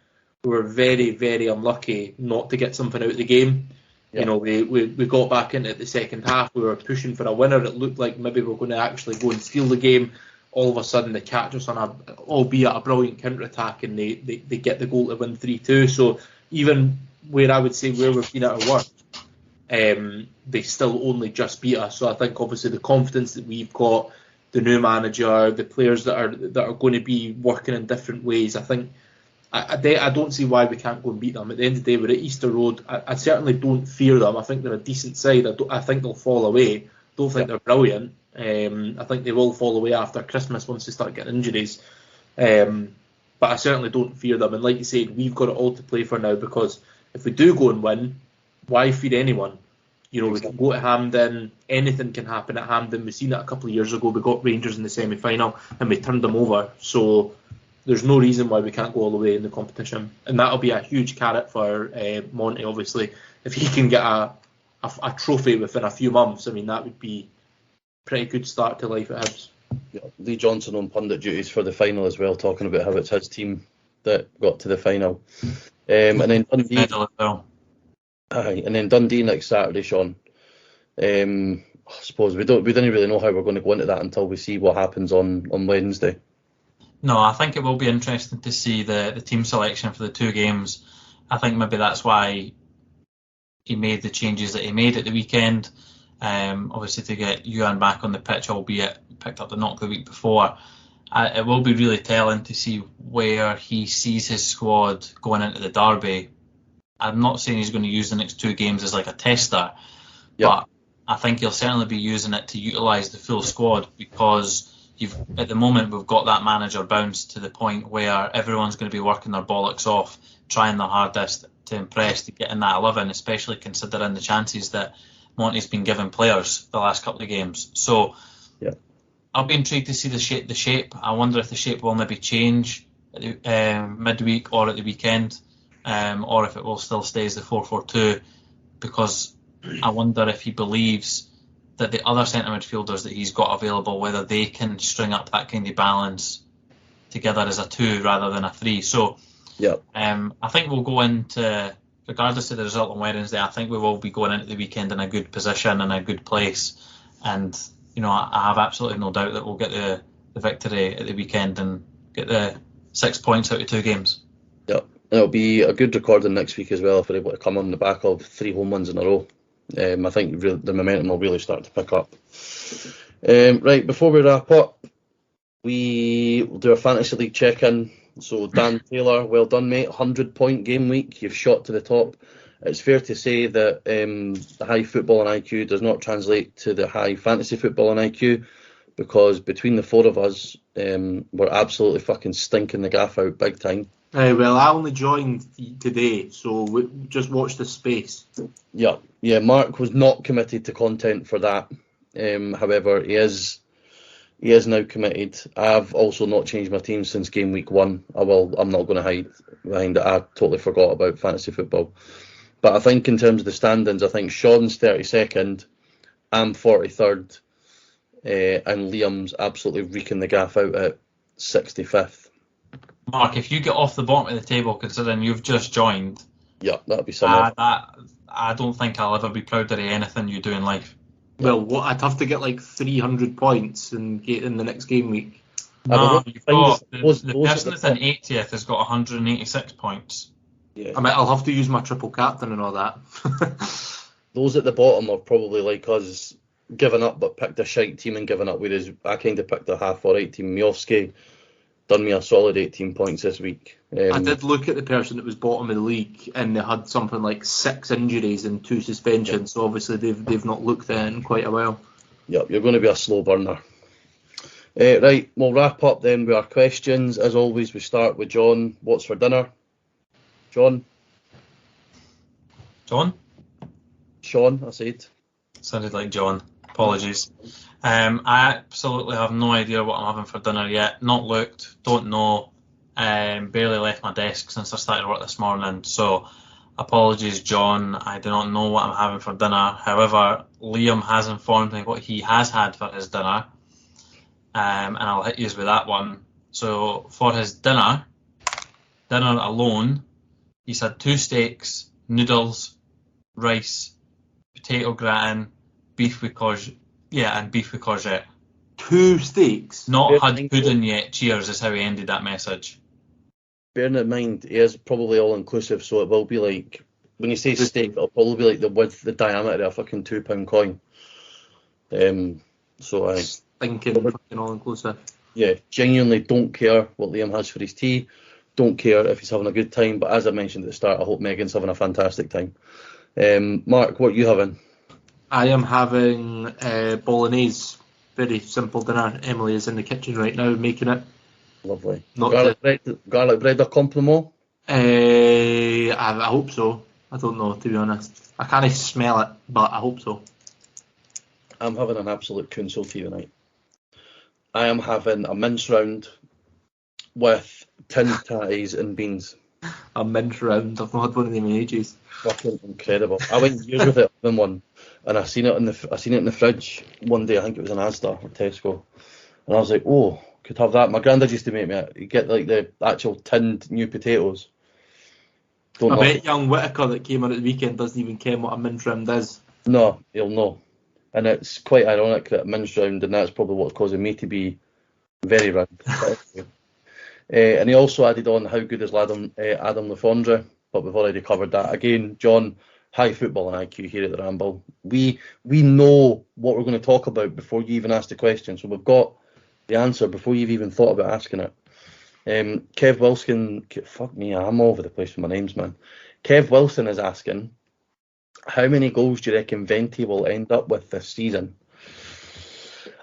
[SPEAKER 3] we were very, very unlucky not to get something out of the game. Yeah. We got back into the second half, we were pushing for a winner. It looked like maybe we were going to actually go and steal the game. All of a sudden, they catch us on albeit a brilliant counter-attack, and they get the goal to win 3-2. So even where I would say where we've been at our worst, they still only just beat us. So I think obviously the confidence that we've got the new manager, the players that are going to be working in different ways. I think I don't see why we can't go and beat them. At the end of the day, we're at Easter Road. I certainly don't fear them. I think they're a decent side. I think they'll fall away. Don't think they're brilliant. I think they will fall away after Christmas once they start getting injuries. But I certainly don't fear them. And like you said, we've got it all to play for now, because if we do go and win, why fear anyone? You know, we can go to Hampden, anything can happen at Hampden. We've seen it a couple of years ago. We got Rangers in the semi-final and we turned them over. So there's no reason why we can't go all the way in the competition. And that'll be a huge carrot for Monty, obviously. If he can get a trophy within a few months, I mean, that would be a pretty good start to life at Hibs.
[SPEAKER 1] Yeah, Lee Johnson on pundit duties for the final as well, talking about how it's his team that got to the final. And then Dundee, and then Dundee next Saturday, Shaun. I suppose we didn't really know how we're going to go into that until we see what happens on Wednesday.
[SPEAKER 2] No, I think it will be interesting to see the team selection for the two games. I think maybe that's why he made the changes that he made at the weekend. Obviously, to get Ewan back on the pitch, albeit picked up the knock the week before. It will be really telling to see where he sees his squad going into the derby. I'm not saying he's going to use the next two games as like a tester, but I think he'll certainly be using it to utilise the full squad, because at the moment we've got that manager bounce to the point where everyone's going to be working their bollocks off, trying their hardest to impress to get in that 11, especially considering the chances that Monty's been giving players the last couple of games. So I'll be intrigued to see the shape. I wonder if the shape will maybe change at the, midweek or at the weekend, or if it will still stay as the 4-4-2, because I wonder if he believes that the other centre midfielders that he's got available, whether they can string up that kind of balance together as a 2 rather than a 3. So I think we'll go into, regardless of the result on Wednesday, I think we will be going into the weekend in a good position and a good place. And, you know, I have absolutely no doubt that we'll get the victory at the weekend and get the 6 points out of 2 games.
[SPEAKER 1] Yeah, it'll be a good recording next week as well if we're able to come on the back of 3 home wins in a row. I think the momentum will really start to pick up. Right, before we wrap up, we will do a fantasy league check-in. So Dan Taylor, well done, mate. 100-point game week. You've shot to the top. It's fair to say that the high football and IQ does not translate to the high fantasy football and IQ, because between the 4 of us, we're absolutely fucking stinking the gaff out big time.
[SPEAKER 3] Well, I only joined today, so just watch the space. Yeah. Mark was not committed to content for that. However, he is now committed. I've also not changed my team since game week 1. I'm not going to hide behind it. I totally forgot about fantasy football. But I think in terms of the standings, I think Shaun's 32nd, I'm 43rd, and Liam's absolutely reeking the gaff out at 65th.
[SPEAKER 2] Mark, if you get off the bottom of the table, considering you've just joined,
[SPEAKER 1] that'd be something.
[SPEAKER 2] I don't think I'll ever be prouder of anything you do in life.
[SPEAKER 3] Well, I'd have to get like 300 points and get in the next game week.
[SPEAKER 2] No, you've got the person that's in 80th has got 186 points.
[SPEAKER 3] Yeah. I mean, I'll have to use my triple captain and all that.
[SPEAKER 1] Those at the bottom are probably like us, given up but picked a shite team and given up, whereas I kind of picked a half alright team. Miofsky done me a solid 18 points this week.
[SPEAKER 3] I did look at the person that was bottom of the league, and they had something like 6 injuries and 2 suspensions, so obviously they've not looked in quite a while.
[SPEAKER 1] Yep, you're going to be a slow burner. Right, we'll wrap up then with our questions. As always, we start with John. What's for dinner? John?
[SPEAKER 2] John?
[SPEAKER 1] Shaun, I said.
[SPEAKER 2] Sounded like John. Apologies. I absolutely have no idea what I'm having for dinner yet. Not looked, don't know. Barely left my desk since I started work this morning. So apologies, John. I do not know what I'm having for dinner. However, Liam has informed me what he has had for his dinner. And I'll hit you with that one. So for his dinner alone, he's had 2 steaks, noodles, rice, potato gratin, beef with courgette. Yeah, and beef with courgette.
[SPEAKER 3] 2 steaks?
[SPEAKER 2] Not had pudding yet. Cheers is how he ended that message.
[SPEAKER 1] Bearing in mind, he is probably all-inclusive, so it will be like, when you say steak, it'll probably be like the diameter of a fucking £2 coin.
[SPEAKER 3] thinking fucking all inclusive.
[SPEAKER 1] Yeah, genuinely don't care what Liam has for his tea. Don't care if he's having a good time. But as I mentioned at the start, I hope Megan's having a fantastic time. Mark, what are you having?
[SPEAKER 3] I am having bolognese. Very simple dinner. Emily is in the kitchen right now making it.
[SPEAKER 1] Lovely.
[SPEAKER 3] Not
[SPEAKER 1] Garlic bread or compliment?
[SPEAKER 3] I hope so. I don't know, to be honest. I can't smell it, but I hope so.
[SPEAKER 1] I'm having an absolute council tea tonight. I am having a mince round with tinned tatties and beans.
[SPEAKER 3] A mint round. I've not had one of them in ages.
[SPEAKER 1] Fucking incredible. I went years with it in one, and I seen it in the fridge one day. I think it was in Asda or Tesco, and I was like, oh, could have that. My granddad used to make me it. You get like the actual tinned new potatoes.
[SPEAKER 3] I bet young Whittaker that came on at the weekend doesn't even care what a mint round is.
[SPEAKER 1] No, he'll know. And it's quite ironic that mince round, and that's probably what's causing me to be very round. And he also added on how good is Adam Lefondre, but we've already covered that. Again, John, high football and IQ here at the Ramble. We know what we're going to talk about before you even ask the question, so we've got the answer before you've even thought about asking it. Kev Wilson, fuck me, I'm all over the place with my names, man. Kev Wilson is asking, how many goals do you reckon Venti will end up with this season?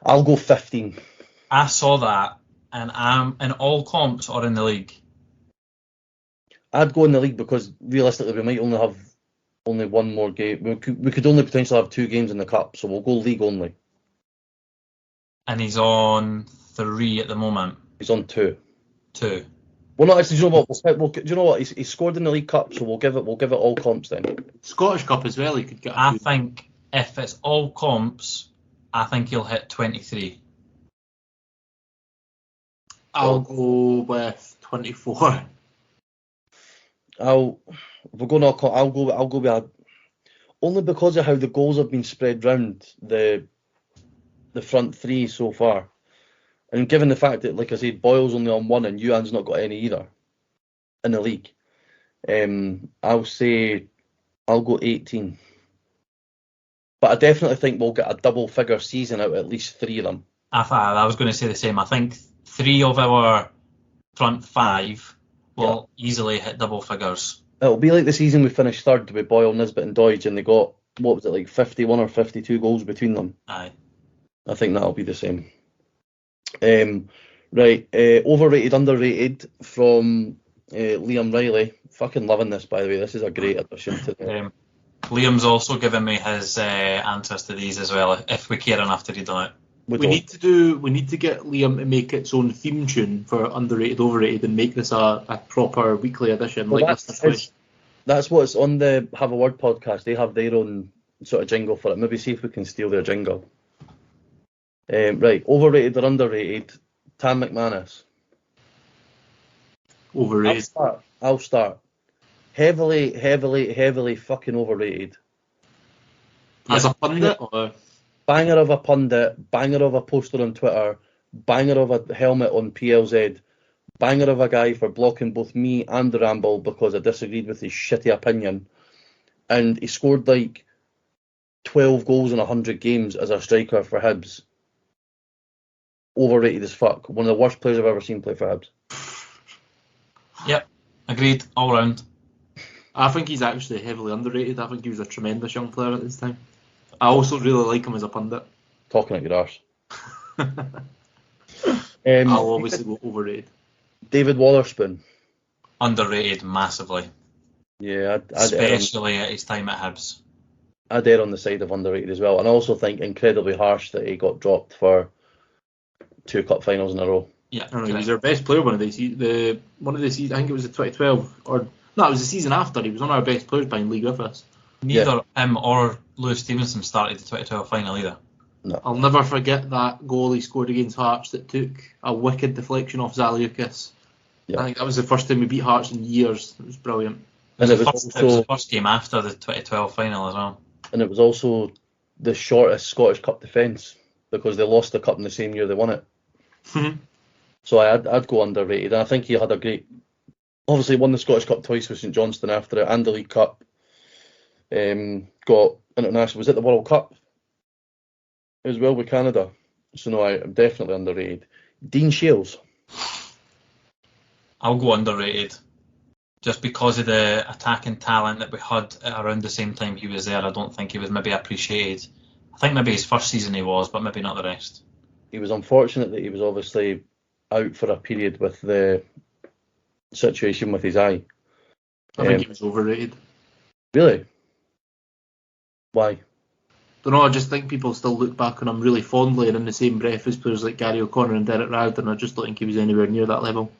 [SPEAKER 1] I'll go 15.
[SPEAKER 2] I saw that, and I'm in all comps or in the league.
[SPEAKER 1] I'd go in the league because realistically we might only have one more game. We could only potentially have 2 games in the cup, so we'll go league only.
[SPEAKER 2] And he's on 3 at the moment.
[SPEAKER 1] He's on 2.
[SPEAKER 2] 2.
[SPEAKER 1] Well, no, actually, do you know what? Do you know what? He's scored in the League Cup, so we'll give it all comps then.
[SPEAKER 3] Scottish Cup as well. He could get.
[SPEAKER 2] I think if it's all comps, I think he'll hit 23.
[SPEAKER 3] I'll go with 24.
[SPEAKER 1] I'll go with only because of how the goals have been spread round the front 3 so far. And given the fact that, like I said, Boyle's only on 1 and Yuan's not got any either in the league, I'll go 18. But I definitely think we'll get a double-figure season out of at least 3 of them.
[SPEAKER 2] I was going to say the same. I think 3 of our front 5 will easily hit double figures.
[SPEAKER 1] It'll be like the season we finished 3rd with Boyle, Nisbet and Doidge, and they got, what was it, like 51 or 52 goals between them?
[SPEAKER 2] Aye.
[SPEAKER 1] I think that'll be the same. Overrated, underrated from Liam Riley. Fucking loving this, by the way. This is a great addition to the...
[SPEAKER 2] Liam's also given me his answers to these as well, if we care enough to read on it.
[SPEAKER 3] We need to get Liam to make its own theme tune for underrated, overrated, and make this a proper weekly edition.
[SPEAKER 1] Well, that's what's on the Have a Word podcast. They have their own sort of jingle for it. Maybe see if we can steal their jingle. Overrated or underrated? Tam McManus.
[SPEAKER 3] Overrated.
[SPEAKER 1] I'll start. Heavily fucking overrated.
[SPEAKER 3] As a pundit? Or?
[SPEAKER 1] Banger of a pundit, banger of a poster on Twitter, banger of a helmet on PLZ, banger of a guy for blocking both me and the Ramble because I disagreed with his shitty opinion. And he scored like 12 goals in 100 games as a striker for Hibs. Overrated as fuck. One of the worst players I've ever seen play for Hibs.
[SPEAKER 2] Yep, agreed, all round.
[SPEAKER 3] I think he's actually heavily underrated. I think he was a tremendous young player at this time. I also really like him as a pundit.
[SPEAKER 1] Talking at your arse.
[SPEAKER 3] I'll obviously go overrated.
[SPEAKER 1] David Watherspoon.
[SPEAKER 2] Underrated massively.
[SPEAKER 1] Yeah,
[SPEAKER 2] especially at his time at Hibs.
[SPEAKER 1] I'd err on the side of underrated as well. And I also think incredibly harsh that he got dropped for 2 cup finals in a row.
[SPEAKER 2] Yeah,
[SPEAKER 3] he was our best player one of the seasons. I think it was the 2012 or no, it was the season after. He was one of our best players playing league with us.
[SPEAKER 2] Neither him or Lewis Stevenson started the 2012 final either.
[SPEAKER 1] No.
[SPEAKER 3] I'll never forget that goal he scored against Hearts that took a wicked deflection off Zaliukas. Yeah. I think that was the first time we beat Hearts in years. It was brilliant.
[SPEAKER 2] And it was the first game after the 2012 final as well.
[SPEAKER 1] And it was also the shortest Scottish Cup defence because they lost the cup in the same year they won it. So I'd go underrated. And I think he had a great... Obviously won the Scottish Cup twice with St Johnstone after it and the League Cup. Got international... Was it the World Cup? As well with Canada. So no, I'm definitely underrated. Dean Shields.
[SPEAKER 2] I'll go underrated. Just because of the attacking talent that we had at around the same time he was there, I don't think he was maybe appreciated. I think maybe his first season he was, but maybe not the rest.
[SPEAKER 1] He was unfortunate that he was obviously out for a period with the situation with his eye.
[SPEAKER 3] I think he was overrated.
[SPEAKER 1] Really? Why?
[SPEAKER 3] Don't know, I just think people still look back on him really fondly, and in the same breath as players like Gary O'Connor and Derek Riordan, I just don't think he was anywhere near that level.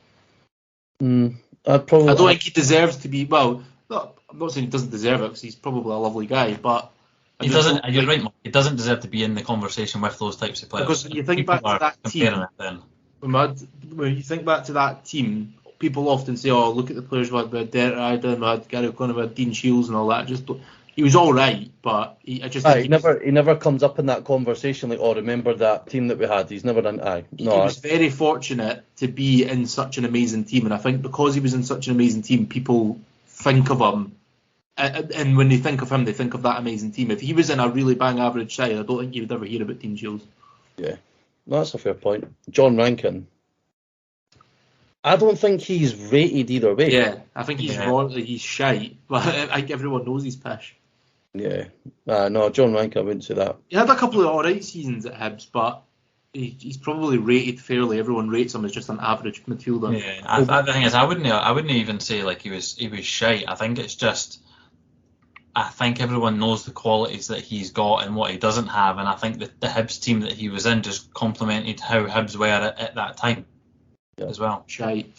[SPEAKER 3] I don't think he deserves to be. Well, I'm not saying he doesn't deserve it, because he's probably a lovely guy, but
[SPEAKER 2] he doesn't. You're right, Mark. He doesn't deserve to be in the conversation with those types of players.
[SPEAKER 3] Because when you think back to that team, when you think back to that team, people often say, "Oh, look at the players we had Derek Riordan, we had Gary O'Connor, we had Dean Shields, and all that." He was all right, but he
[SPEAKER 1] never comes up in that conversation like, "Oh, remember that team that we had?" He's never done.
[SPEAKER 3] He was very fortunate to be in such an amazing team, and I think because he was in such an amazing team, people think of him, and when they think of him, they think of that amazing team. If he was in a really bang average side, I don't think you would ever hear about Dean Shields.
[SPEAKER 1] Yeah, that's a fair point. John Rankin. I don't think he's rated either way.
[SPEAKER 3] Yeah, I think he's he's shite, but I think everyone knows he's pish.
[SPEAKER 1] Yeah, no, John Rankin, I wouldn't say that.
[SPEAKER 3] He had a couple of alright seasons at Hibs, but he's probably rated fairly. Everyone rates him as just an average midfielder.
[SPEAKER 2] Yeah, the thing is, I wouldn't even say like he was shite. I think it's just, I think everyone knows the qualities that he's got and what he doesn't have, and I think that the Hibs team that he was in just complemented how Hibs were at that time as well.
[SPEAKER 3] Shite.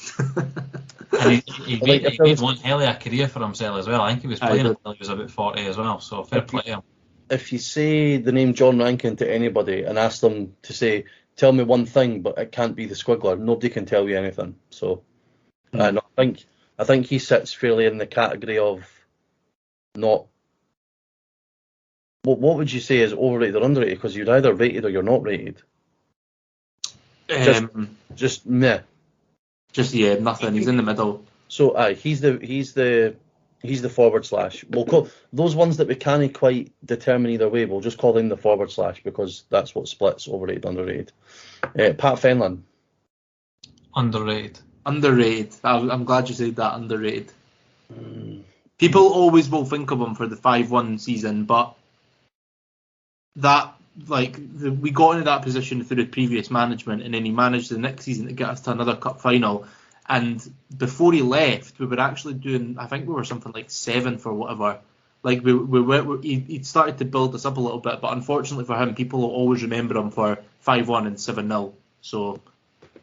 [SPEAKER 2] And he made one hell of a career for himself as well. I think he was playing until he was about 40 as well, so fair play to him.
[SPEAKER 1] If you say the name John Rankin to anybody and ask them to say, "Tell me one thing, but it can't be the squiggler," nobody can tell you anything. So, I think he sits fairly in the category of not. What would you say is overrated or underrated? Because you're either rated or you're not rated. Just meh.
[SPEAKER 3] Just nothing. He's in the middle.
[SPEAKER 1] So he's the forward slash. We'll call those ones that we can't quite determine either way. We'll just call him the forward slash because that's what splits overrated, underrated. Pat Fenlon.
[SPEAKER 2] Underrated.
[SPEAKER 3] I'm glad you said that. Underrated. People always will think of him for the 5-1 season, but that we got into that position through the previous management, and then he managed the next season to get us to another cup final. And before he left, we were actually doing, I think we were something like 7th or whatever. Like he started to build us up a little bit, but unfortunately for him, people will always remember him for 5-1 and 7-0. So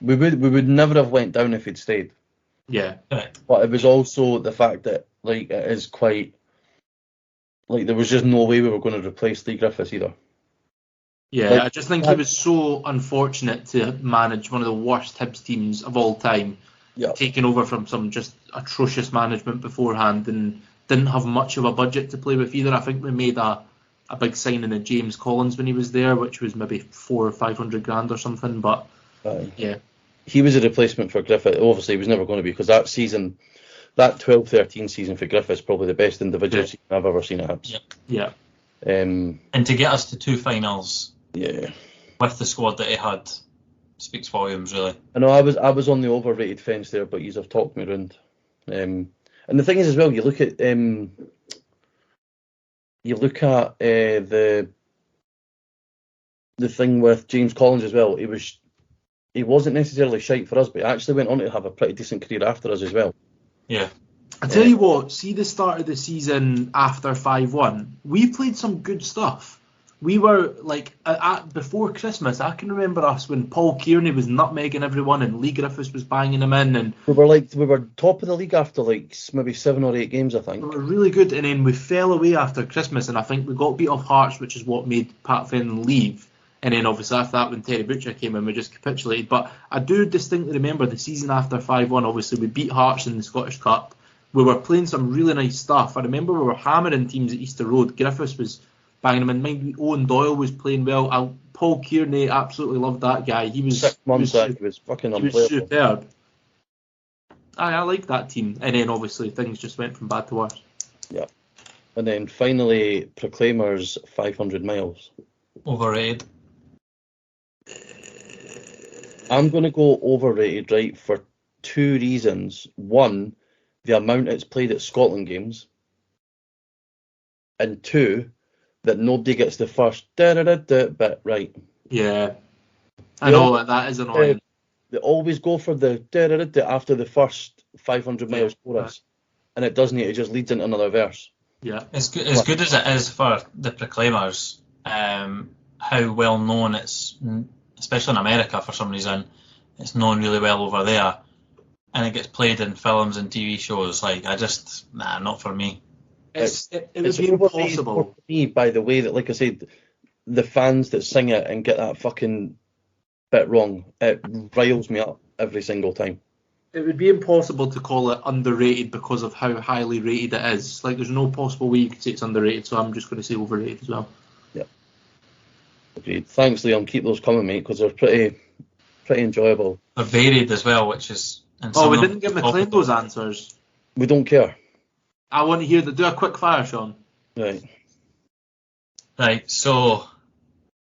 [SPEAKER 1] we would never have went down if he'd stayed.
[SPEAKER 3] Yeah,
[SPEAKER 1] but it was also the fact that it is quite there was just no way we were going to replace Lee Griffiths either.
[SPEAKER 3] Yeah, I just think he was so unfortunate to manage one of the worst Hibs teams of all time, taking over from some just atrocious management beforehand, and didn't have much of a budget to play with either. I think we made a big signing of James Collins when he was there, which was maybe 400 or 500 grand or something. But yeah,
[SPEAKER 1] he was a replacement for Griffith. Obviously, he was never going to be, because that season, that 12-13 season for Griffiths, probably the best individual season I've ever seen at Hibs.
[SPEAKER 3] Yeah.
[SPEAKER 2] And to get us to 2 finals.
[SPEAKER 1] Yeah.
[SPEAKER 2] With the squad that he had, speaks volumes, really.
[SPEAKER 1] I know I was on the overrated fence there, but you've talked me around. And the thing is as well, you look at the thing with James Collins as well. He wasn't necessarily shite for us, but he actually went on to have a pretty decent career after us as well.
[SPEAKER 2] Yeah.
[SPEAKER 3] I tell you what, see the start of the season after 5-1, we played some good stuff. We were before Christmas. I can remember us when Paul Kearney was nutmegging everyone and Lee Griffiths was banging them in, and
[SPEAKER 1] we were top of the league after maybe 7 or 8 games, I think.
[SPEAKER 3] We were really good, and then we fell away after Christmas, and I think we got beat off Hearts, which is what made Pat Fenlon leave. And then obviously after that, when Terry Butcher came in, we just capitulated. But I do distinctly remember the season after 5-1. Obviously, we beat Hearts in the Scottish Cup. We were playing some really nice stuff. I remember we were hammering teams at Easter Road. Griffiths was banging them in. Mind, Owen Doyle was playing well. Paul Kearney, absolutely loved that guy. He was
[SPEAKER 1] 6 months out. He was fucking unplayable.
[SPEAKER 3] He was superb. I like that team. And then obviously things just went from bad to worse.
[SPEAKER 1] Yeah. And then finally, Proclaimers 500 miles.
[SPEAKER 2] Overrated.
[SPEAKER 1] I'm going to go overrated, right, for two reasons. One, the amount it's played at Scotland games. And two, that nobody gets the first bit right.
[SPEAKER 3] Yeah. I know, that is annoying.
[SPEAKER 1] They always go for the after the first 500 miles chorus. And it doesn't, it just leads into another verse.
[SPEAKER 3] Yeah.
[SPEAKER 2] As good as it is for the Proclaimers, how well known it's, especially in America for some reason, it's known really well over there, and it gets played in films and TV shows. Like, not for me.
[SPEAKER 3] It would be impossible
[SPEAKER 1] for me, by the way, that, like I said, the fans that sing it and get that fucking bit wrong, it riles me up every single time.
[SPEAKER 3] It would be impossible to call it underrated because of how highly rated it is. Like, there's no possible way you could say it's underrated, so I'm just going to say overrated as well.
[SPEAKER 1] Yeah. Agreed. Thanks, Liam. Keep those coming, mate, because they're pretty enjoyable.
[SPEAKER 2] They're varied as well, which is...
[SPEAKER 3] we didn't give McLean those answers.
[SPEAKER 1] We don't care.
[SPEAKER 3] I want to hear do a quick fire, Sean.
[SPEAKER 2] Right, so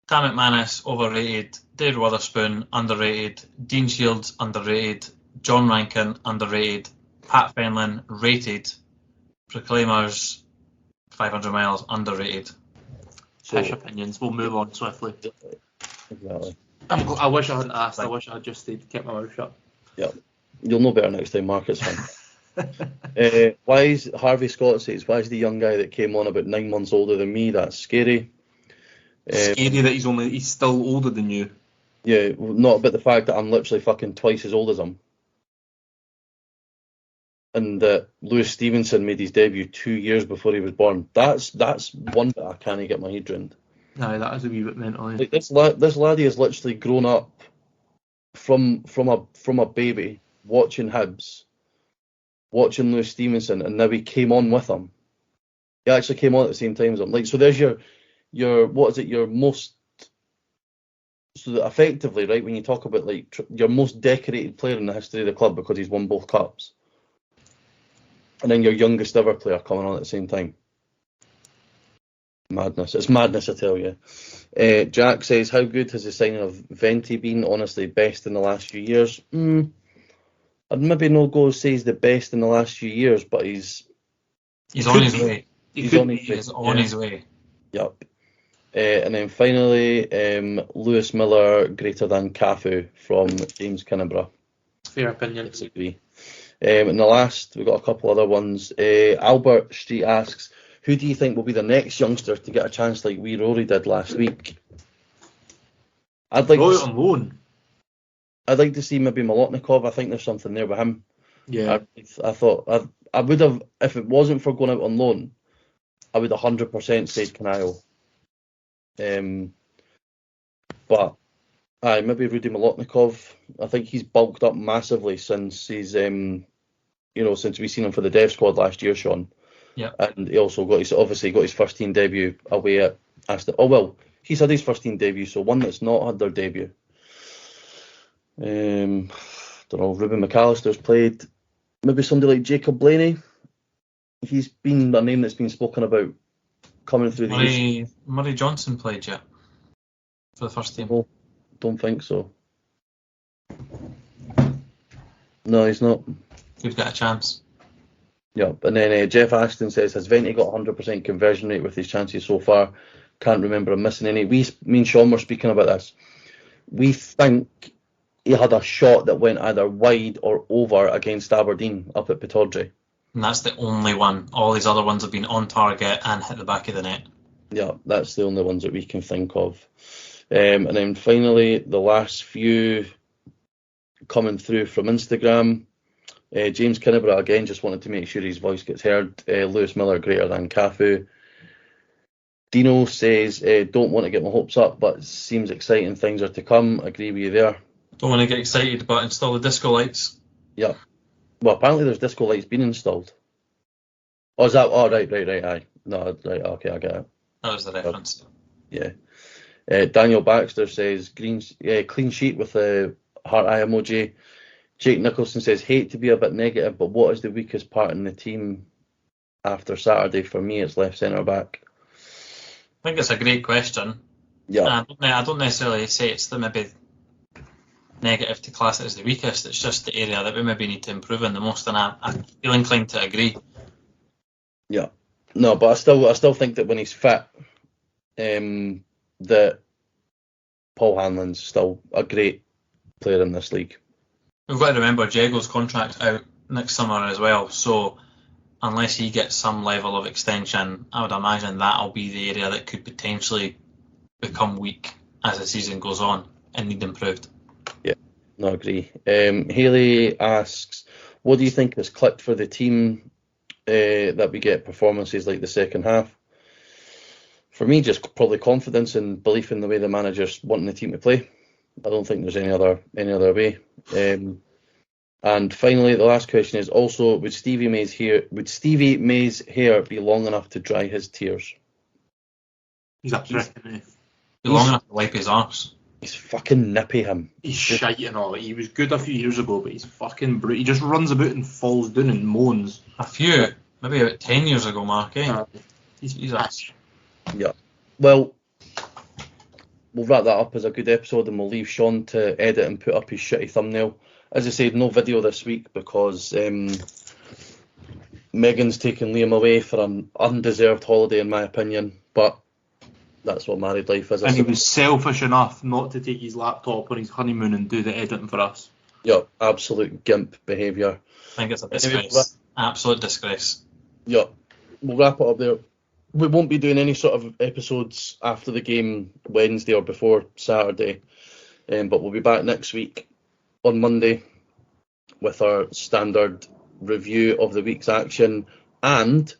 [SPEAKER 2] Tam McManus, overrated. David Wotherspoon, underrated. Dean Shields, underrated. John Rankin, underrated. Pat Fenlon, rated. Proclaimers, 500 miles, underrated.
[SPEAKER 3] Fish opinions. We'll move on swiftly.
[SPEAKER 1] Exactly.
[SPEAKER 3] I wish I hadn't asked. I wish I had just stayed, kept my mouth shut.
[SPEAKER 1] Yeah. You'll know better next time, Mark. It's fine. Why is Harvey Scott says, why is the young guy that came on about 9 months older than me? That's scary.
[SPEAKER 3] Scary that he's still older than you.
[SPEAKER 1] Yeah, not about the fact that I'm literally fucking twice as old as him. And that Lewis Stevenson made his debut 2 years before he was born. That's one that I can't get my head around.
[SPEAKER 3] No, that is a wee bit mental.
[SPEAKER 1] Like this laddie has literally grown up from a baby watching Hibs, watching Lewis Stevenson, and now he came on with him. He actually came on at the same time as him. Like, so there's your what is it? Your most, so that effectively, right, when you talk about like your most decorated player in the history of the club because he's won both cups, and then your youngest ever player coming on at the same time. Madness. It's madness, I tell you. Jack says, how good has the signing of Venti been? Honestly, best in the last few years. I'd maybe not go say he's the best in the last few years, but he's
[SPEAKER 2] on his way.
[SPEAKER 1] He's on his way. Yep. And then finally, Lewis Miller greater than Cafu from James Kinneborough.
[SPEAKER 3] Fair opinion.
[SPEAKER 1] Disagree. And the last, we've got a couple other ones. Albert Street asks, who do you think will be the next youngster to get a chance like wee Rory did last week?
[SPEAKER 3] Rory on loan.
[SPEAKER 1] I'd like to see maybe Molotnikov. I think there's something there with him.
[SPEAKER 3] Yeah.
[SPEAKER 1] I thought I would have, if it wasn't for going out on loan, I would 100% said Canio. But maybe Rudy Molotnikov. I think he's bulked up massively since he's since we seen him for the dev squad last year, Sean.
[SPEAKER 2] Yeah.
[SPEAKER 1] And he also got his first team debut away at Aston. Oh well, he's had his first team debut, so one that's not had their debut. Don't know. Ruben McAllister's played. Maybe somebody like Jacob Blaney. He's been a name that's been spoken about coming through the years.
[SPEAKER 2] Murray Johnson played yet for the first team.
[SPEAKER 1] Oh, don't think so. No, he's not.
[SPEAKER 2] He's got a chance.
[SPEAKER 1] Yeah, and then Jeff Ashton says, has Venti got 100% conversion rate with his chances so far? Can't remember him missing any. Me and Sean were speaking about this. We think he had a shot that went either wide or over against Aberdeen up at Pittodrie.
[SPEAKER 2] And that's the only one. All these other ones have been on target and hit the back of the net.
[SPEAKER 1] Yeah, that's the only ones that we can think of. And then finally, the last few coming through from Instagram. James Kinneborough, again, just wanted to make sure his voice gets heard. Lewis Miller, greater than Cafu. Dino says, don't want to get my hopes up, but seems exciting things are to come. Agree with you there.
[SPEAKER 2] Don't want to get excited, but install the disco lights.
[SPEAKER 1] Yeah. Well, apparently there's disco lights being installed. Oh, is that? Oh, right, aye. No, right, okay, I get it.
[SPEAKER 2] That was the reference.
[SPEAKER 1] Yeah. Daniel Baxter says, clean sheet with a heart eye emoji. Jake Nicholson says, hate to be a bit negative, but what is the weakest part in the team after Saturday? For me, it's left centre back.
[SPEAKER 2] I think it's a great question.
[SPEAKER 1] Yeah.
[SPEAKER 2] I don't necessarily say it's maybe negative to class it as the weakest. It's just the area that we maybe need to improve in the most, and I feel inclined to agree.
[SPEAKER 1] Yeah, no, but I still think that when he's fit, that Paul Hanlon's still a great player in this league.
[SPEAKER 2] We've got to remember Diego's contract out next summer as well, so unless he gets some level of extension, I would imagine that'll be the area that could potentially become weak as the season goes on and need improved.
[SPEAKER 1] Yeah, no, agree. Haley asks, what do you think has clicked for the team that we get performances like the second half? For me, just probably confidence and belief in the way the manager's wanting the team to play. I don't think there's any other way. And finally, the last question is also: Would Stevie May's hair be long enough to dry his tears?
[SPEAKER 3] He's upset.
[SPEAKER 2] Be long enough to wipe his arse.
[SPEAKER 1] He's fucking nippy, him.
[SPEAKER 3] He's shite and all. He was good a few years ago, but he's fucking brutal. He just runs about and falls down and moans.
[SPEAKER 2] Maybe about 10 years ago, Mark. He's ass.
[SPEAKER 1] Yeah. Well, we'll wrap that up as a good episode, and we'll leave Shaun to edit and put up his shitty thumbnail. As I said, no video this week because Megan's taken Liam away for an undeserved holiday, in my opinion. But that's what married life is.
[SPEAKER 3] And he was selfish enough not to take his laptop on his honeymoon and do the editing for us.
[SPEAKER 1] Yeah, absolute gimp behaviour.
[SPEAKER 2] I think it's a disgrace. Absolute disgrace.
[SPEAKER 1] Yeah, we'll wrap it up there. We won't be doing any sort of episodes after the game Wednesday or before Saturday, but we'll be back next week on Monday with our standard review of the week's action. And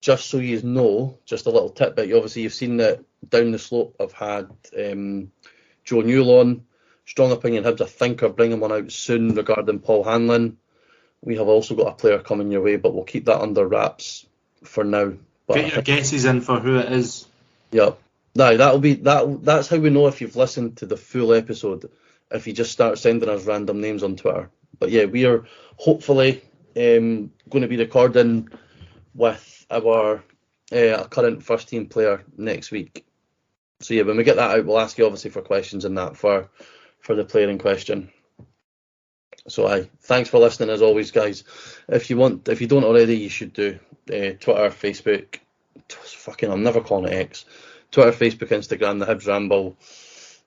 [SPEAKER 1] just so you know, just a little tidbit, obviously you've seen that down the slope I've had Joe Newell on. Strong opinion Hibs, I think, are bringing one out soon regarding Paul Hanlon. We have also got a player coming your way, but we'll keep that under wraps for now. But
[SPEAKER 3] get your guesses in for who it is.
[SPEAKER 1] Yeah, that's how we know if you've listened to the full episode. If you just start sending us random names on Twitter. But yeah, we are hopefully going to be recording with our current first team player next week. So yeah, when we get that out, we'll ask you obviously for questions and that for the player in question. So thanks for listening as always, guys. If you don't already, you should do Twitter, Facebook. I'm never calling it X. Twitter, Facebook, Instagram, the Hibs Ramble.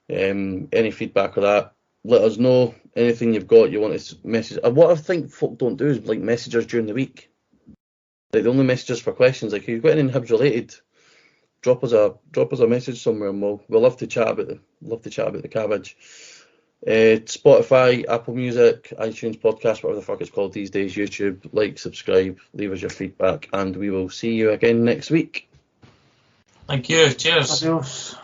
[SPEAKER 1] Any feedback or that, let us know. Anything you've got you want to message. What I think folk don't do is like message us during the week. Like they only message us for questions. Like if you've got anything Hibs related, drop us a message somewhere, and we'll love to chat about the cabbage. Spotify, Apple Music, iTunes podcast, whatever the fuck it's called these days, YouTube. Like, subscribe, leave us your feedback, and we will see you again next week.
[SPEAKER 2] Thank you. Cheers.
[SPEAKER 3] Adios.